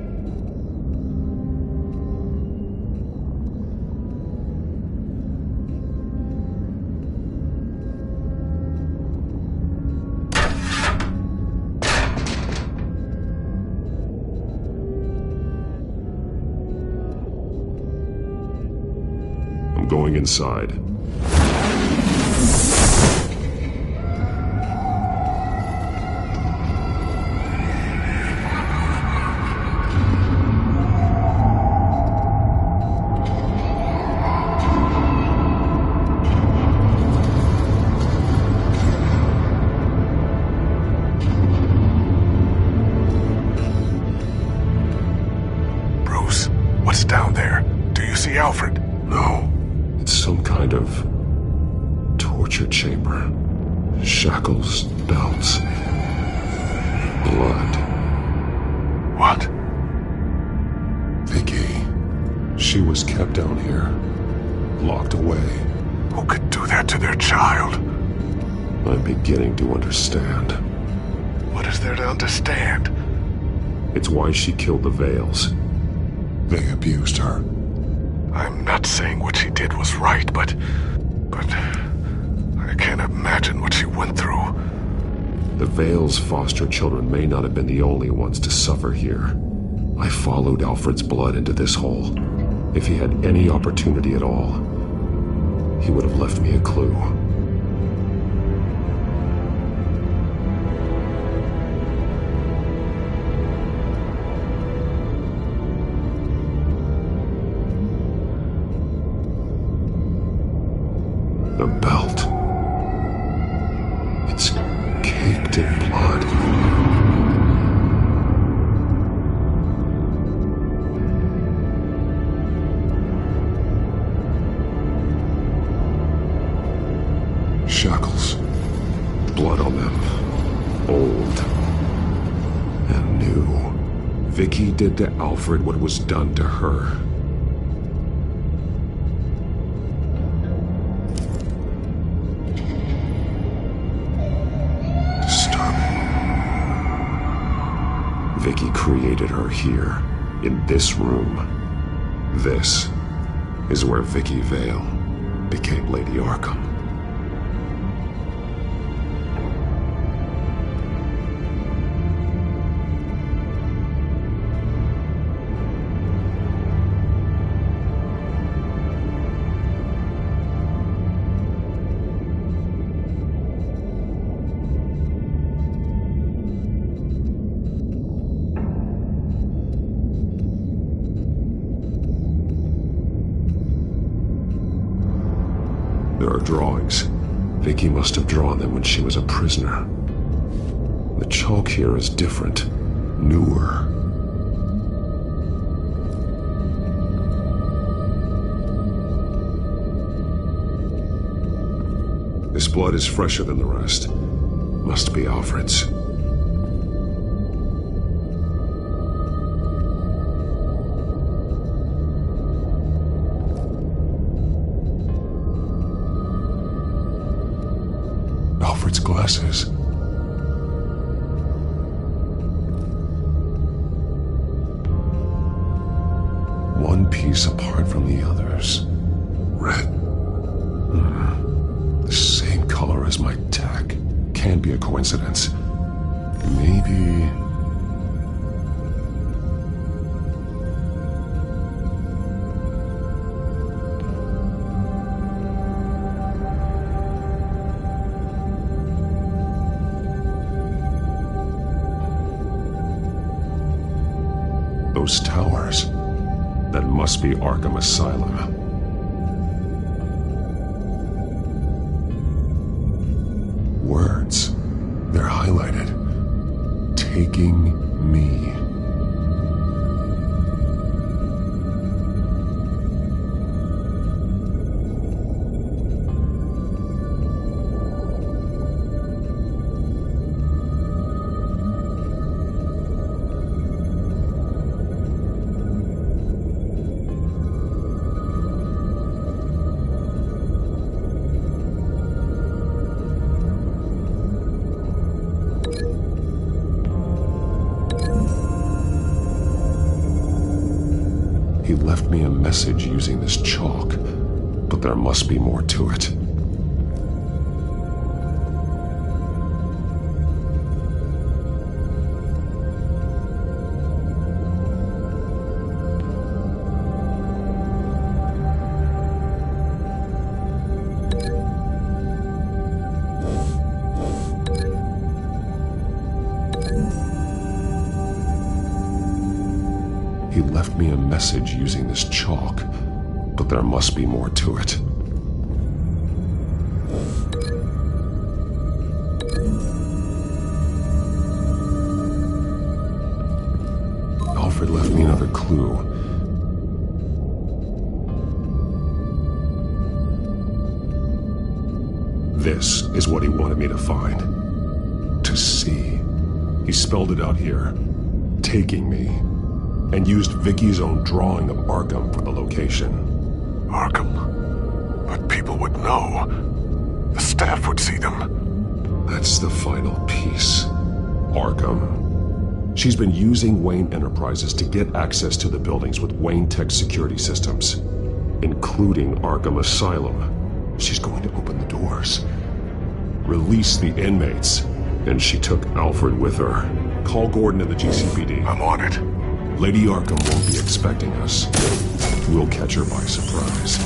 I'm going inside. Bruce, what's down there? Do you see Alfred? No. It's some kind of torture chamber. Shackles, belts, blood. What? Vicky. She was kept down here, locked away. Who could do that to their child? I'm beginning to understand. What is there to understand? It's why she killed the Veils. They abused her. I'm not saying what she did was right, but I can't imagine what she went through. The Veils' foster children may not have been the only ones to suffer here. I followed Alfred's blood into this hole. If he had any opportunity at all, he would have left me a clue. The belt. It's caked in blood. Shackles. Blood on them. Old. And new. Vicky did to Alfred what was done to her. Vicky created her here, in this room. This is where Vicky Vale became Lady Arkham. There are drawings. Vicky must have drawn them when she was a prisoner. The chalk here is different, newer. This blood is fresher than the rest. Must be Alfred's. Alfred's glasses. One piece apart from the others. Red. The same color as my tag. Can't be a coincidence. Maybe... Those towers. That must be Arkham Asylum. Words. They're highlighted. Taking me. He left me a message using this chalk, but there must be more to it. He left me a message using this chalk, but there must be more to it. Alfred left me another clue. This is what he wanted me to find. To see. He spelled it out here. Taking me. And used Vicky's own drawing of Arkham for the location. Arkham? But people would know. The staff would see them. That's the final piece. Arkham. She's been using Wayne Enterprises to get access to the buildings with Wayne Tech security systems, including Arkham Asylum. She's going to open the doors, release the inmates, and she took Alfred with her. Call Gordon and the GCPD. I'm on it. Lady Arkham won't be expecting us. We'll catch her by surprise.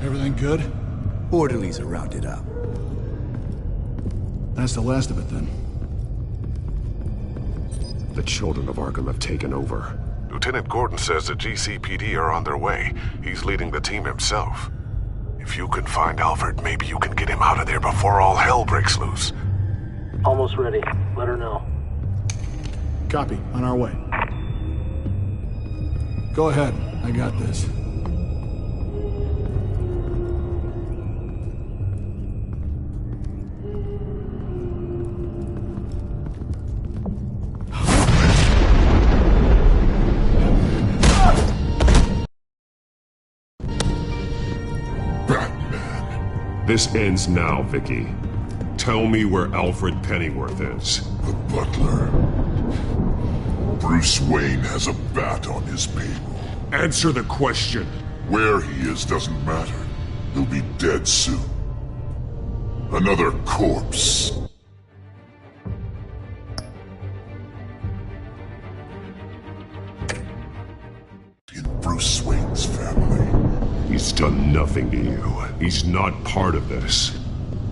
Everything good? Orderlies are rounded up. That's the last of it, then. The children of Arkham have taken over. Lieutenant Gordon says the GCPD are on their way. He's leading the team himself. If you can find Alfred, maybe you can get him out of there before all hell breaks loose. Almost ready. Let her know. Copy. On our way. Go ahead. I got this. This ends now, Vicky. Tell me where Alfred Pennyworth is. The butler. Bruce Wayne has a bat on his payroll. Answer the question. Where he is doesn't matter. He'll be dead soon. Another corpse. In Bruce Wayne's family. He's done nothing to you. He's not part of this.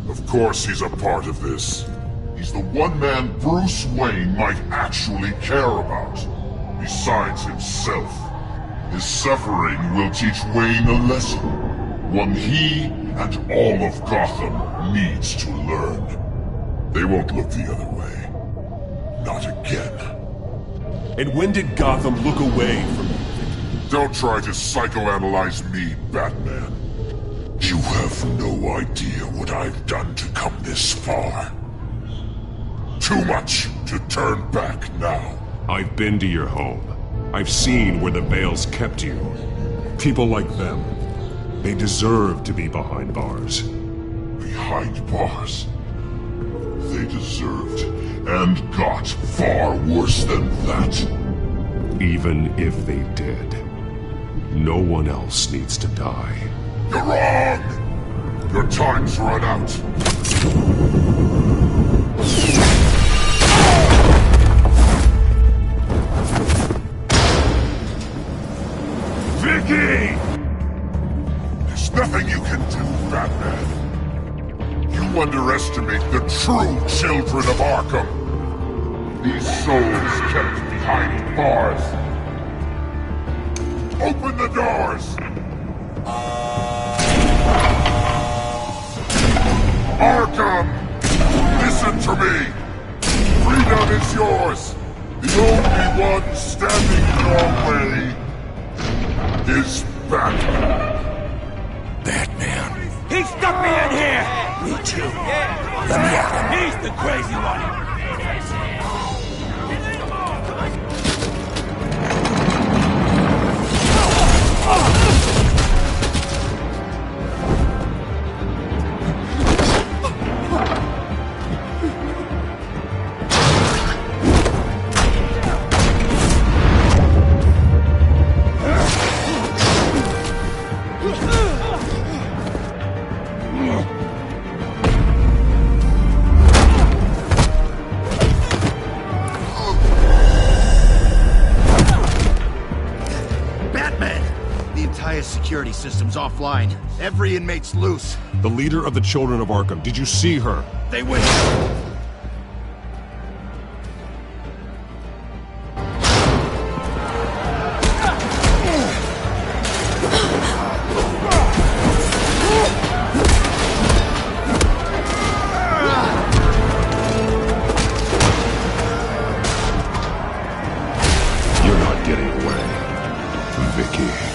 Of course he's a part of this. He's the one man Bruce Wayne might actually care about. Besides himself. His suffering will teach Wayne a lesson. One he and all of Gotham needs to learn. They won't look the other way. Not again. And when did Gotham look away from you? Don't try to psychoanalyze me, Batman. You have no idea what I've done to come this far. Too much to turn back now. I've been to your home. I've seen where the Veils kept you. People like them. They deserve to be behind bars. Behind bars? They deserved and got far worse than that. Even if they did. No one else needs to die. You're wrong! Your time's run out. Vicky! There's nothing you can do, Batman. You underestimate the true children of Arkham. These souls kept behind bars. Open the doors! Arkham! Listen to me! Freedom is yours! The only one standing in your way is Batman. Batman? He's the crazy one! Security system's offline. Every inmate's loose. The leader of the Children of Arkham, did you see her? They went... You're not getting away, Vicky.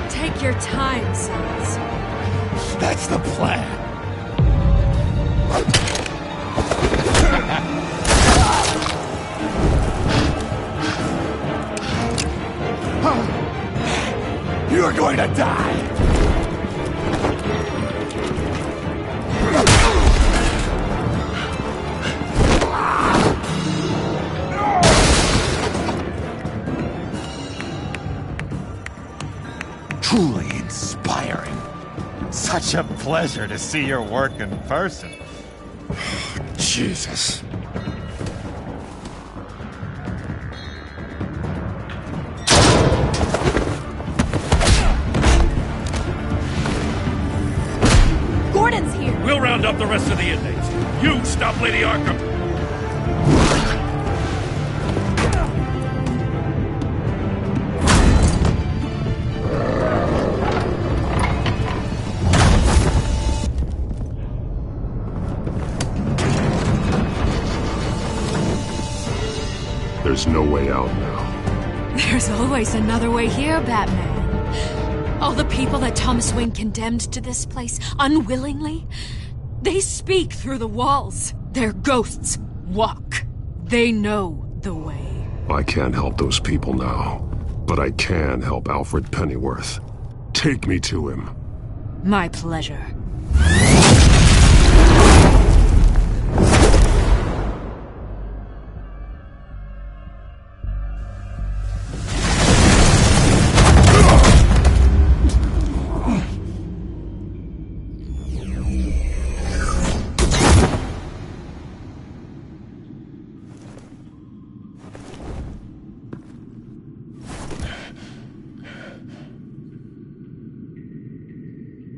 Take your time, sons. That's the plan. You're going to die! Truly inspiring. Such a pleasure to see your work in person. Jesus. Gordon's here! We'll round up the rest of the inmates. You stop Lady Arkham! There's no way out now. There's always another way here, Batman. All the people that Thomas Wayne condemned to this place unwillingly, they speak through the walls. Their ghosts walk. They know the way. I can't help those people now, but I can help Alfred Pennyworth. Take me to him. My pleasure.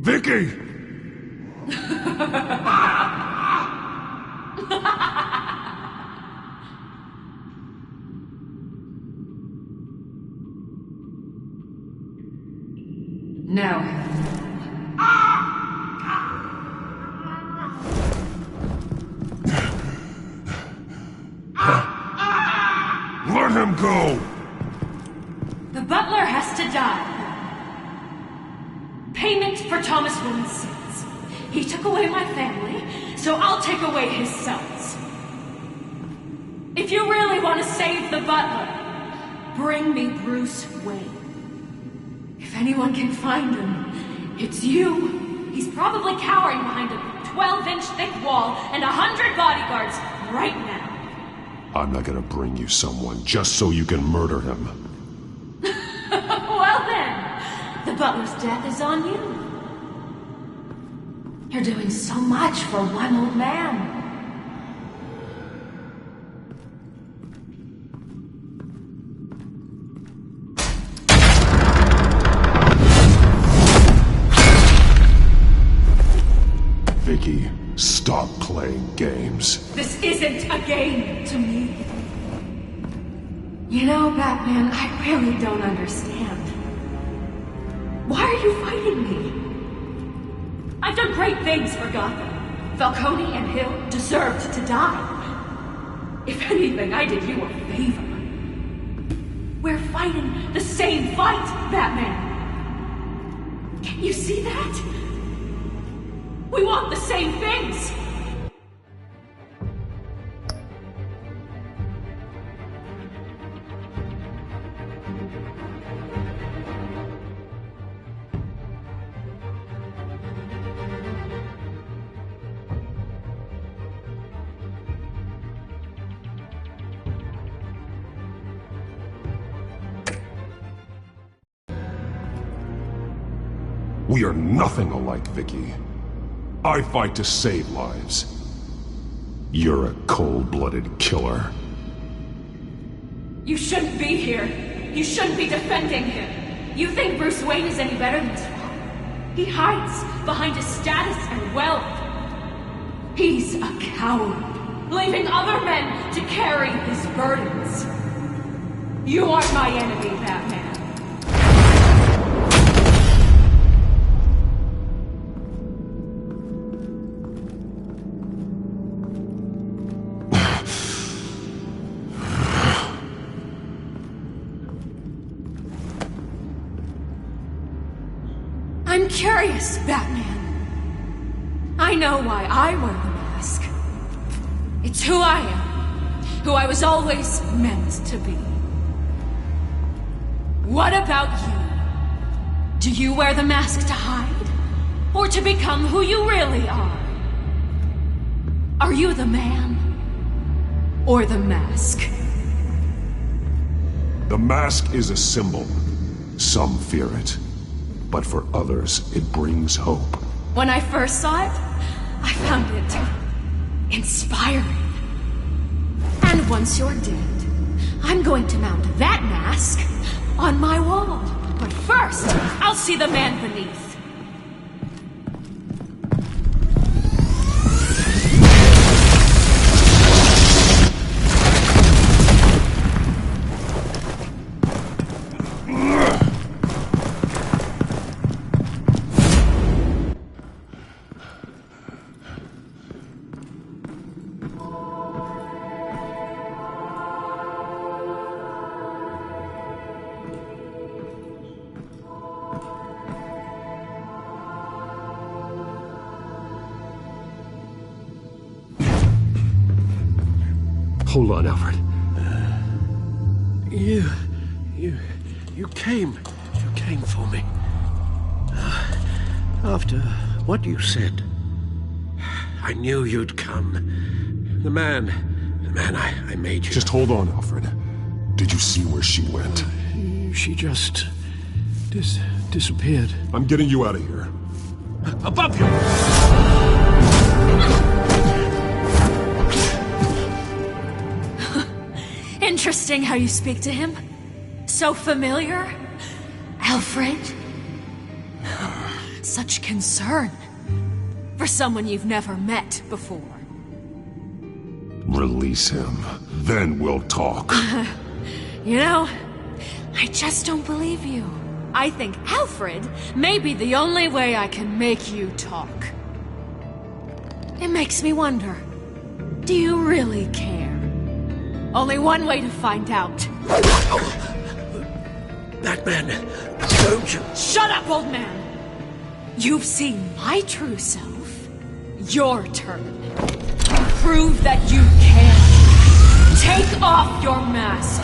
Vicky! No. Let him go! The butler has to die. Payment for Thomas Wayne's sins. He took away my family, so I'll take away his sons. If you really want to save the butler, bring me Bruce Wayne. If anyone can find him, it's you. He's probably cowering behind a 12-inch thick wall and 100 bodyguards right now. I'm not gonna bring you someone just so you can murder him. Well then, the butler's death is on you. You're doing so much for one old man. Vicky, stop playing games. This isn't a game to me. You know, Batman, I really don't understand. Why are you fighting me? I've done great things for Gotham. Falcone and Hill deserved to die. If anything, I did you a favor. We're fighting the same fight, Batman. Can you see that? We want the same things! We are nothing alike, Vicky. I fight to save lives. You're a cold-blooded killer. You shouldn't be here. You shouldn't be defending him. You think Bruce Wayne is any better than his father? He hides behind his status and wealth. He's a coward, leaving other men to carry his burdens. You aren't my enemy, Batman. I'm curious, Batman. I know why I wear the mask. It's who I am, who I was always meant to be. What about you? Do you wear the mask to hide? Or to become who you really are? Are you the man? Or the mask? The mask is a symbol. Some fear it. But for others, it brings hope. When I first saw it, I found it inspiring. And once you're dead, I'm going to mount that mask on my wall. But first, I'll see the man beneath. Hold on, Alfred. You came for me. After what you said, I knew you'd come. The man I made you. Just hold on, Alfred. Did you see where she went? She just disappeared. I'm getting you out of here. Above you! Interesting how you speak to him. So familiar. Alfred. such concern for someone you've never met before? Release him. Then we'll talk. You know, I just don't believe you. I think Alfred may be the only way I can make you talk. It makes me wonder, do you really care? Only one way to find out. Batman, don't you... Shut up, old man! You've seen my true self. Your turn. Prove that you can. Take off your mask.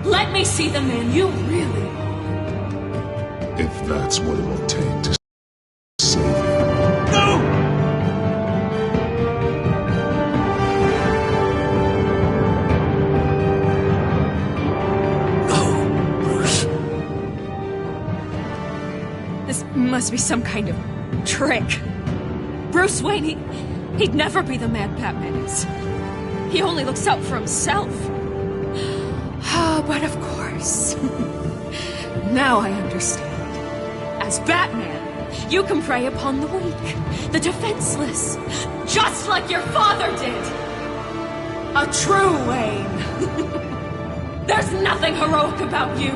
Let me see the man you really are. If that's what it'll take to save you. This must be some kind of trick. Bruce Wayne, he'd never be the man Batman is. He only looks out for himself. But of course. Now I understand. As Batman, you can prey upon the weak, the defenseless, just like your father did. A true Wayne. There's nothing heroic about you.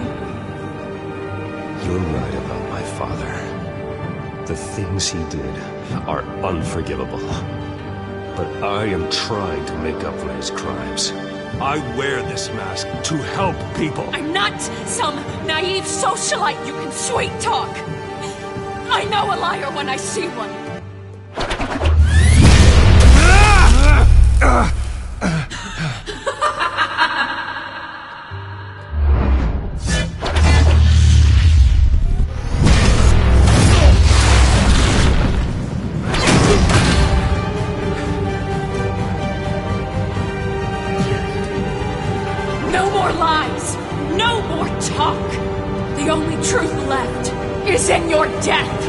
You're right about my father. The things he did are unforgivable. But I am trying to make up for his crimes. I wear this mask to help people. I'm not some naive socialite you can sweet talk. I know a liar when I see one. No more lies! No more talk! The only truth left is in your death!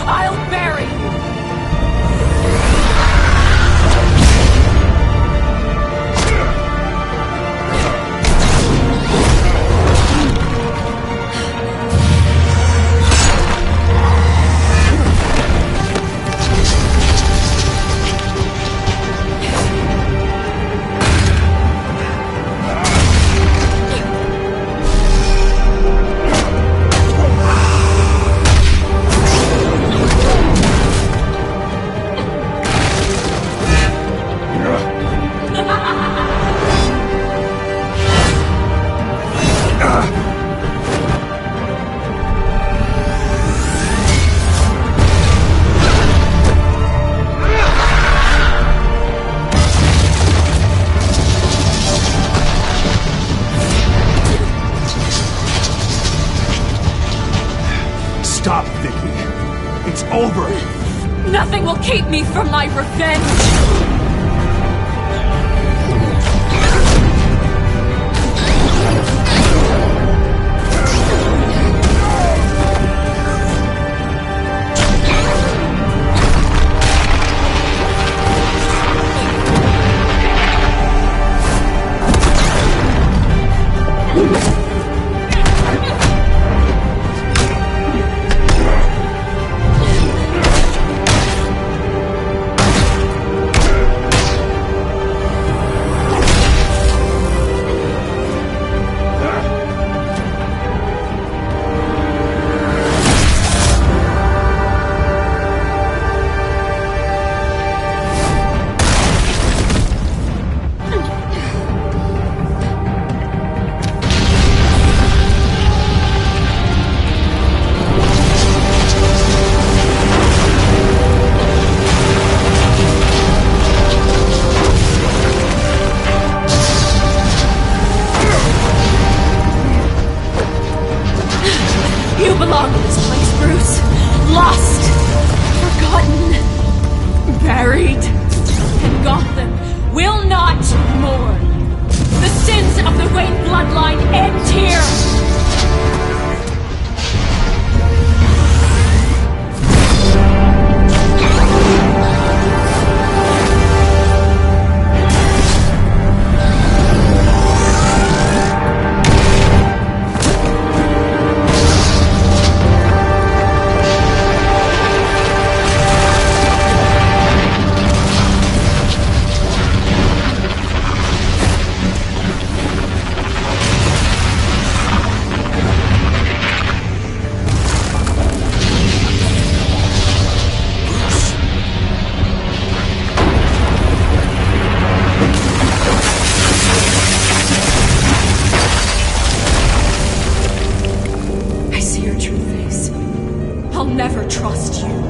I'll bury you! Stop, Vicky. It's over. Nothing will keep me from my revenge! of the Wayne bloodline end here! Never trust you.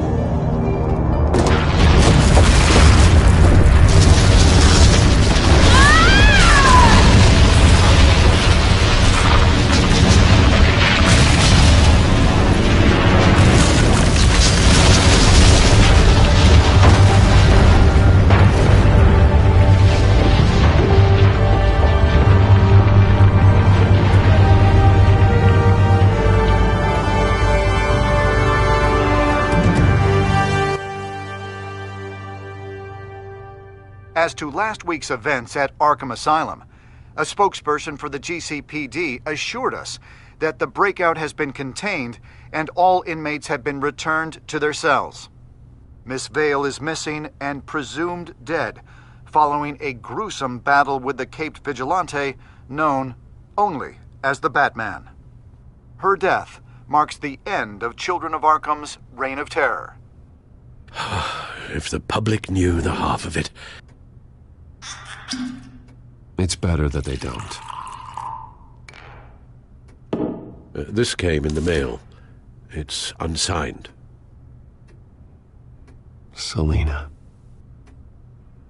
As to last week's events at Arkham Asylum, a spokesperson for the GCPD assured us that the breakout has been contained and all inmates have been returned to their cells. Miss Vale is missing and presumed dead following a gruesome battle with the caped vigilante known only as the Batman. Her death marks the end of Children of Arkham's reign of terror. If the public knew the half of it. It's better that they don't. This came in the mail. It's unsigned. Selina.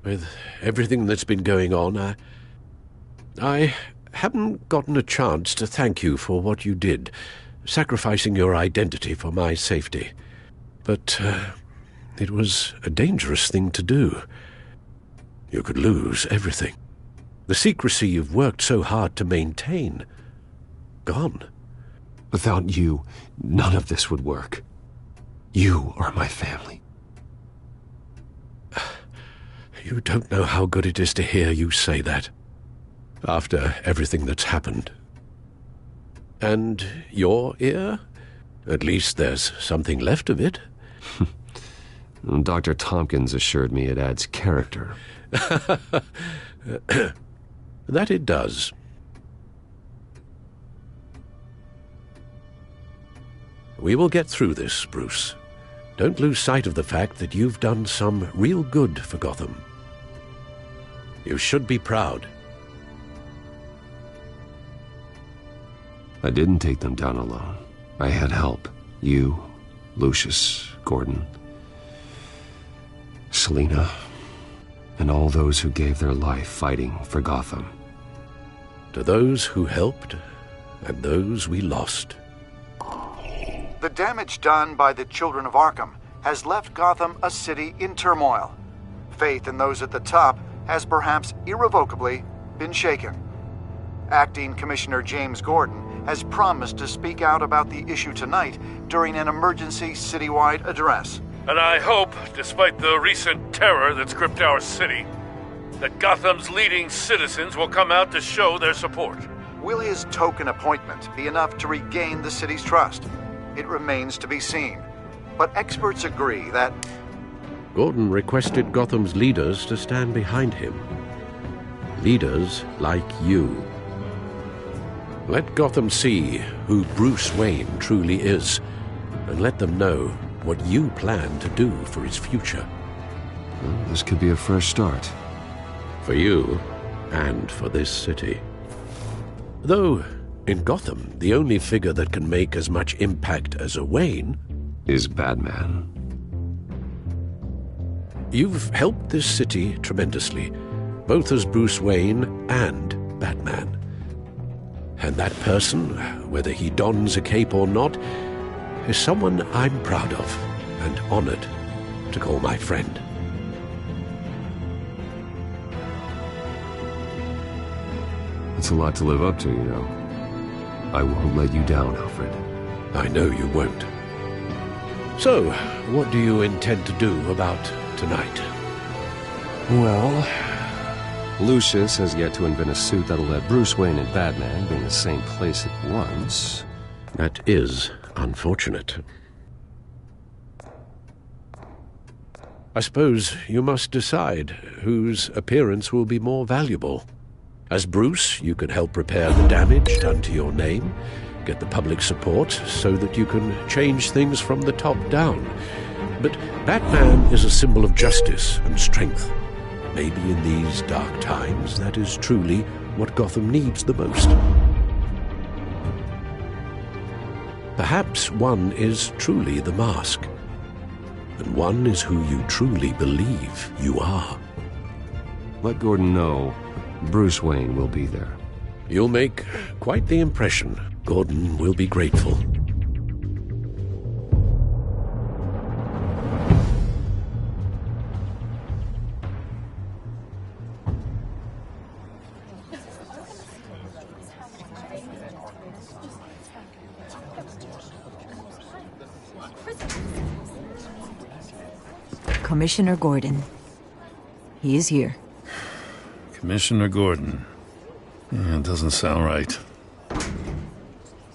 With everything that's been going on, I haven't gotten a chance to thank you for what you did, sacrificing your identity for my safety. But it was a dangerous thing to do. You could lose everything. The secrecy you've worked so hard to maintain. Gone. Without you, none of this would work. You are my family. You don't know how good it is to hear you say that. After everything that's happened. And your ear? At least there's something left of it. Dr. Tompkins assured me it adds character. That it does. We will get through this, Bruce. Don't lose sight of the fact that you've done some real good for Gotham. You should be proud. I didn't take them down alone. I had help. You, Lucius, Gordon, Selina, and all those who gave their life fighting for Gotham. To those who helped, and those we lost. The damage done by the Children of Arkham has left Gotham a city in turmoil. Faith in those at the top has perhaps irrevocably been shaken. Acting Commissioner James Gordon has promised to speak out about the issue tonight during an emergency citywide address. And I hope, despite the recent terror that's gripped our city, that Gotham's leading citizens will come out to show their support. Will his token appointment be enough to regain the city's trust? It remains to be seen. But experts agree that... Gordon requested Gotham's leaders to stand behind him. Leaders like you. Let Gotham see who Bruce Wayne truly is, and let them know what you plan to do for his future. Well, this could be a fresh start. For you, and for this city. Though, in Gotham, the only figure that can make as much impact as a Wayne... is Batman. You've helped this city tremendously, both as Bruce Wayne and Batman. And that person, whether he dons a cape or not, is someone I'm proud of and honored to call my friend. That's a lot to live up to, you know. I won't let you down, Alfred. I know you won't. So, what do you intend to do about tonight? Well, Lucius has yet to invent a suit that'll let Bruce Wayne and Batman be in the same place at once. That is unfortunate. I suppose you must decide whose appearance will be more valuable. As Bruce, you can help repair the damage done to your name, get the public support so that you can change things from the top down. But Batman is a symbol of justice and strength. Maybe in these dark times, that is truly what Gotham needs the most. Perhaps one is truly the mask, and one is who you truly believe you are. Let Gordon know Bruce Wayne will be there. You'll make quite the impression. Gordon will be grateful. Commissioner Gordon. He is here. Commissioner Gordon. It doesn't sound right.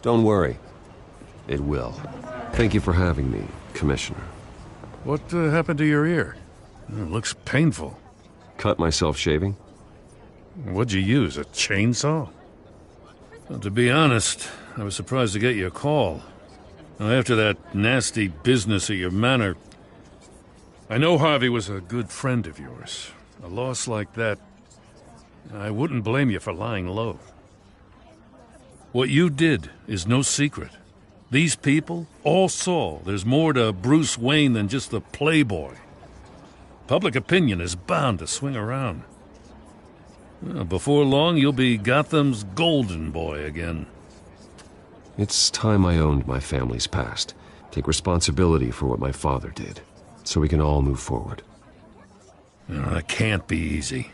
Don't worry. It will. Thank you for having me, Commissioner. What happened to your ear? It looks painful. Cut myself shaving? What'd you use, a chainsaw? Well, to be honest, I was surprised to get your call. Now, after that nasty business at your manor, I know Harvey was a good friend of yours. A loss like that, I wouldn't blame you for lying low. What you did is no secret. These people all saw there's more to Bruce Wayne than just the playboy. Public opinion is bound to swing around. Well, before long, you'll be Gotham's golden boy again. It's time I owned my family's past. Take responsibility for what my father did, so we can all move forward. That can't be easy.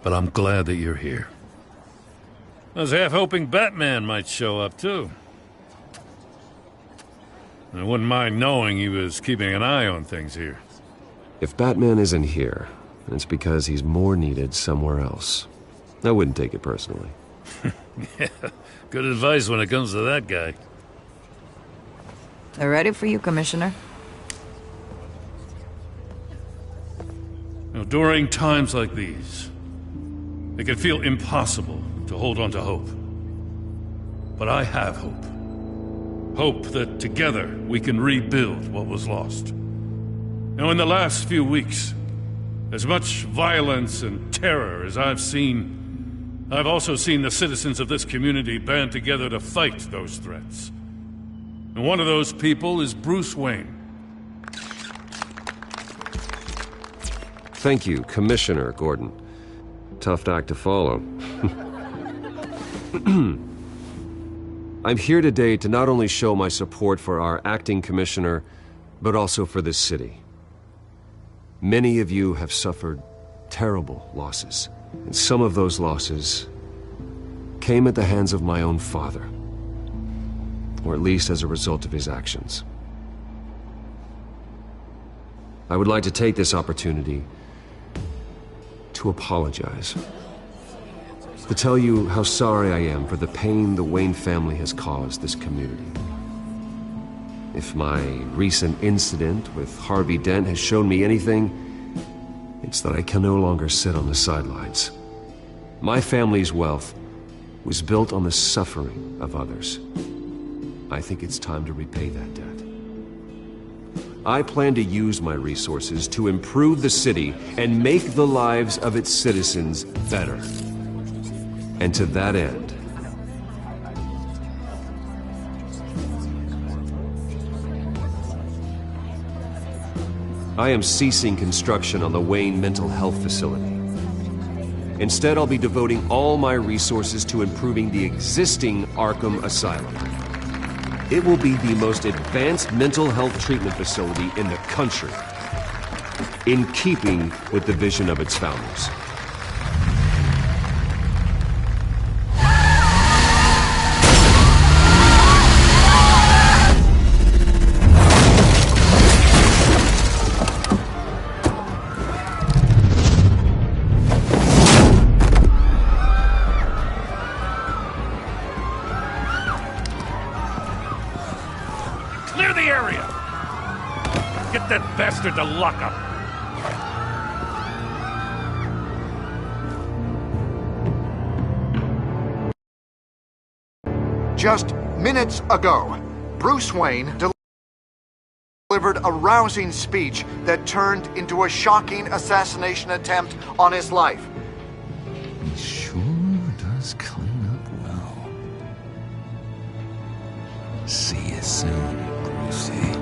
But I'm glad that you're here. I was half hoping Batman might show up, too. I wouldn't mind knowing he was keeping an eye on things here. If Batman isn't here, it's because he's more needed somewhere else. I wouldn't take it personally. Yeah, good advice when it comes to that guy. They're ready for you, Commissioner. Now, during times like these, it can feel impossible to hold on to hope. But I have hope. Hope that together we can rebuild what was lost. Now, in the last few weeks, as much violence and terror as I've seen, I've also seen the citizens of this community band together to fight those threats. And one of those people is Bruce Wayne. Thank you, Commissioner Gordon. Tough act to follow. I'm here today to not only show my support for our acting commissioner, but also for this city. Many of you have suffered terrible losses, and some of those losses came at the hands of my own father, or at least as a result of his actions. I would like to take this opportunity to apologize. To tell you how sorry I am for the pain the Wayne family has caused this community. If my recent incident with Harvey Dent has shown me anything, it's that I can no longer sit on the sidelines. My family's wealth was built on the suffering of others. I think it's time to repay that debt. I plan to use my resources to improve the city and make the lives of its citizens better. And to that end, I am ceasing construction on the Wayne Mental Health Facility. Instead, I'll be devoting all my resources to improving the existing Arkham Asylum. It will be the most advanced mental health treatment facility in the country, in keeping with the vision of its founders. bastard to lockup. Just minutes ago, Bruce Wayne delivered a rousing speech that turned into a shocking assassination attempt on his life. He sure does clean up well. See you soon, Brucey.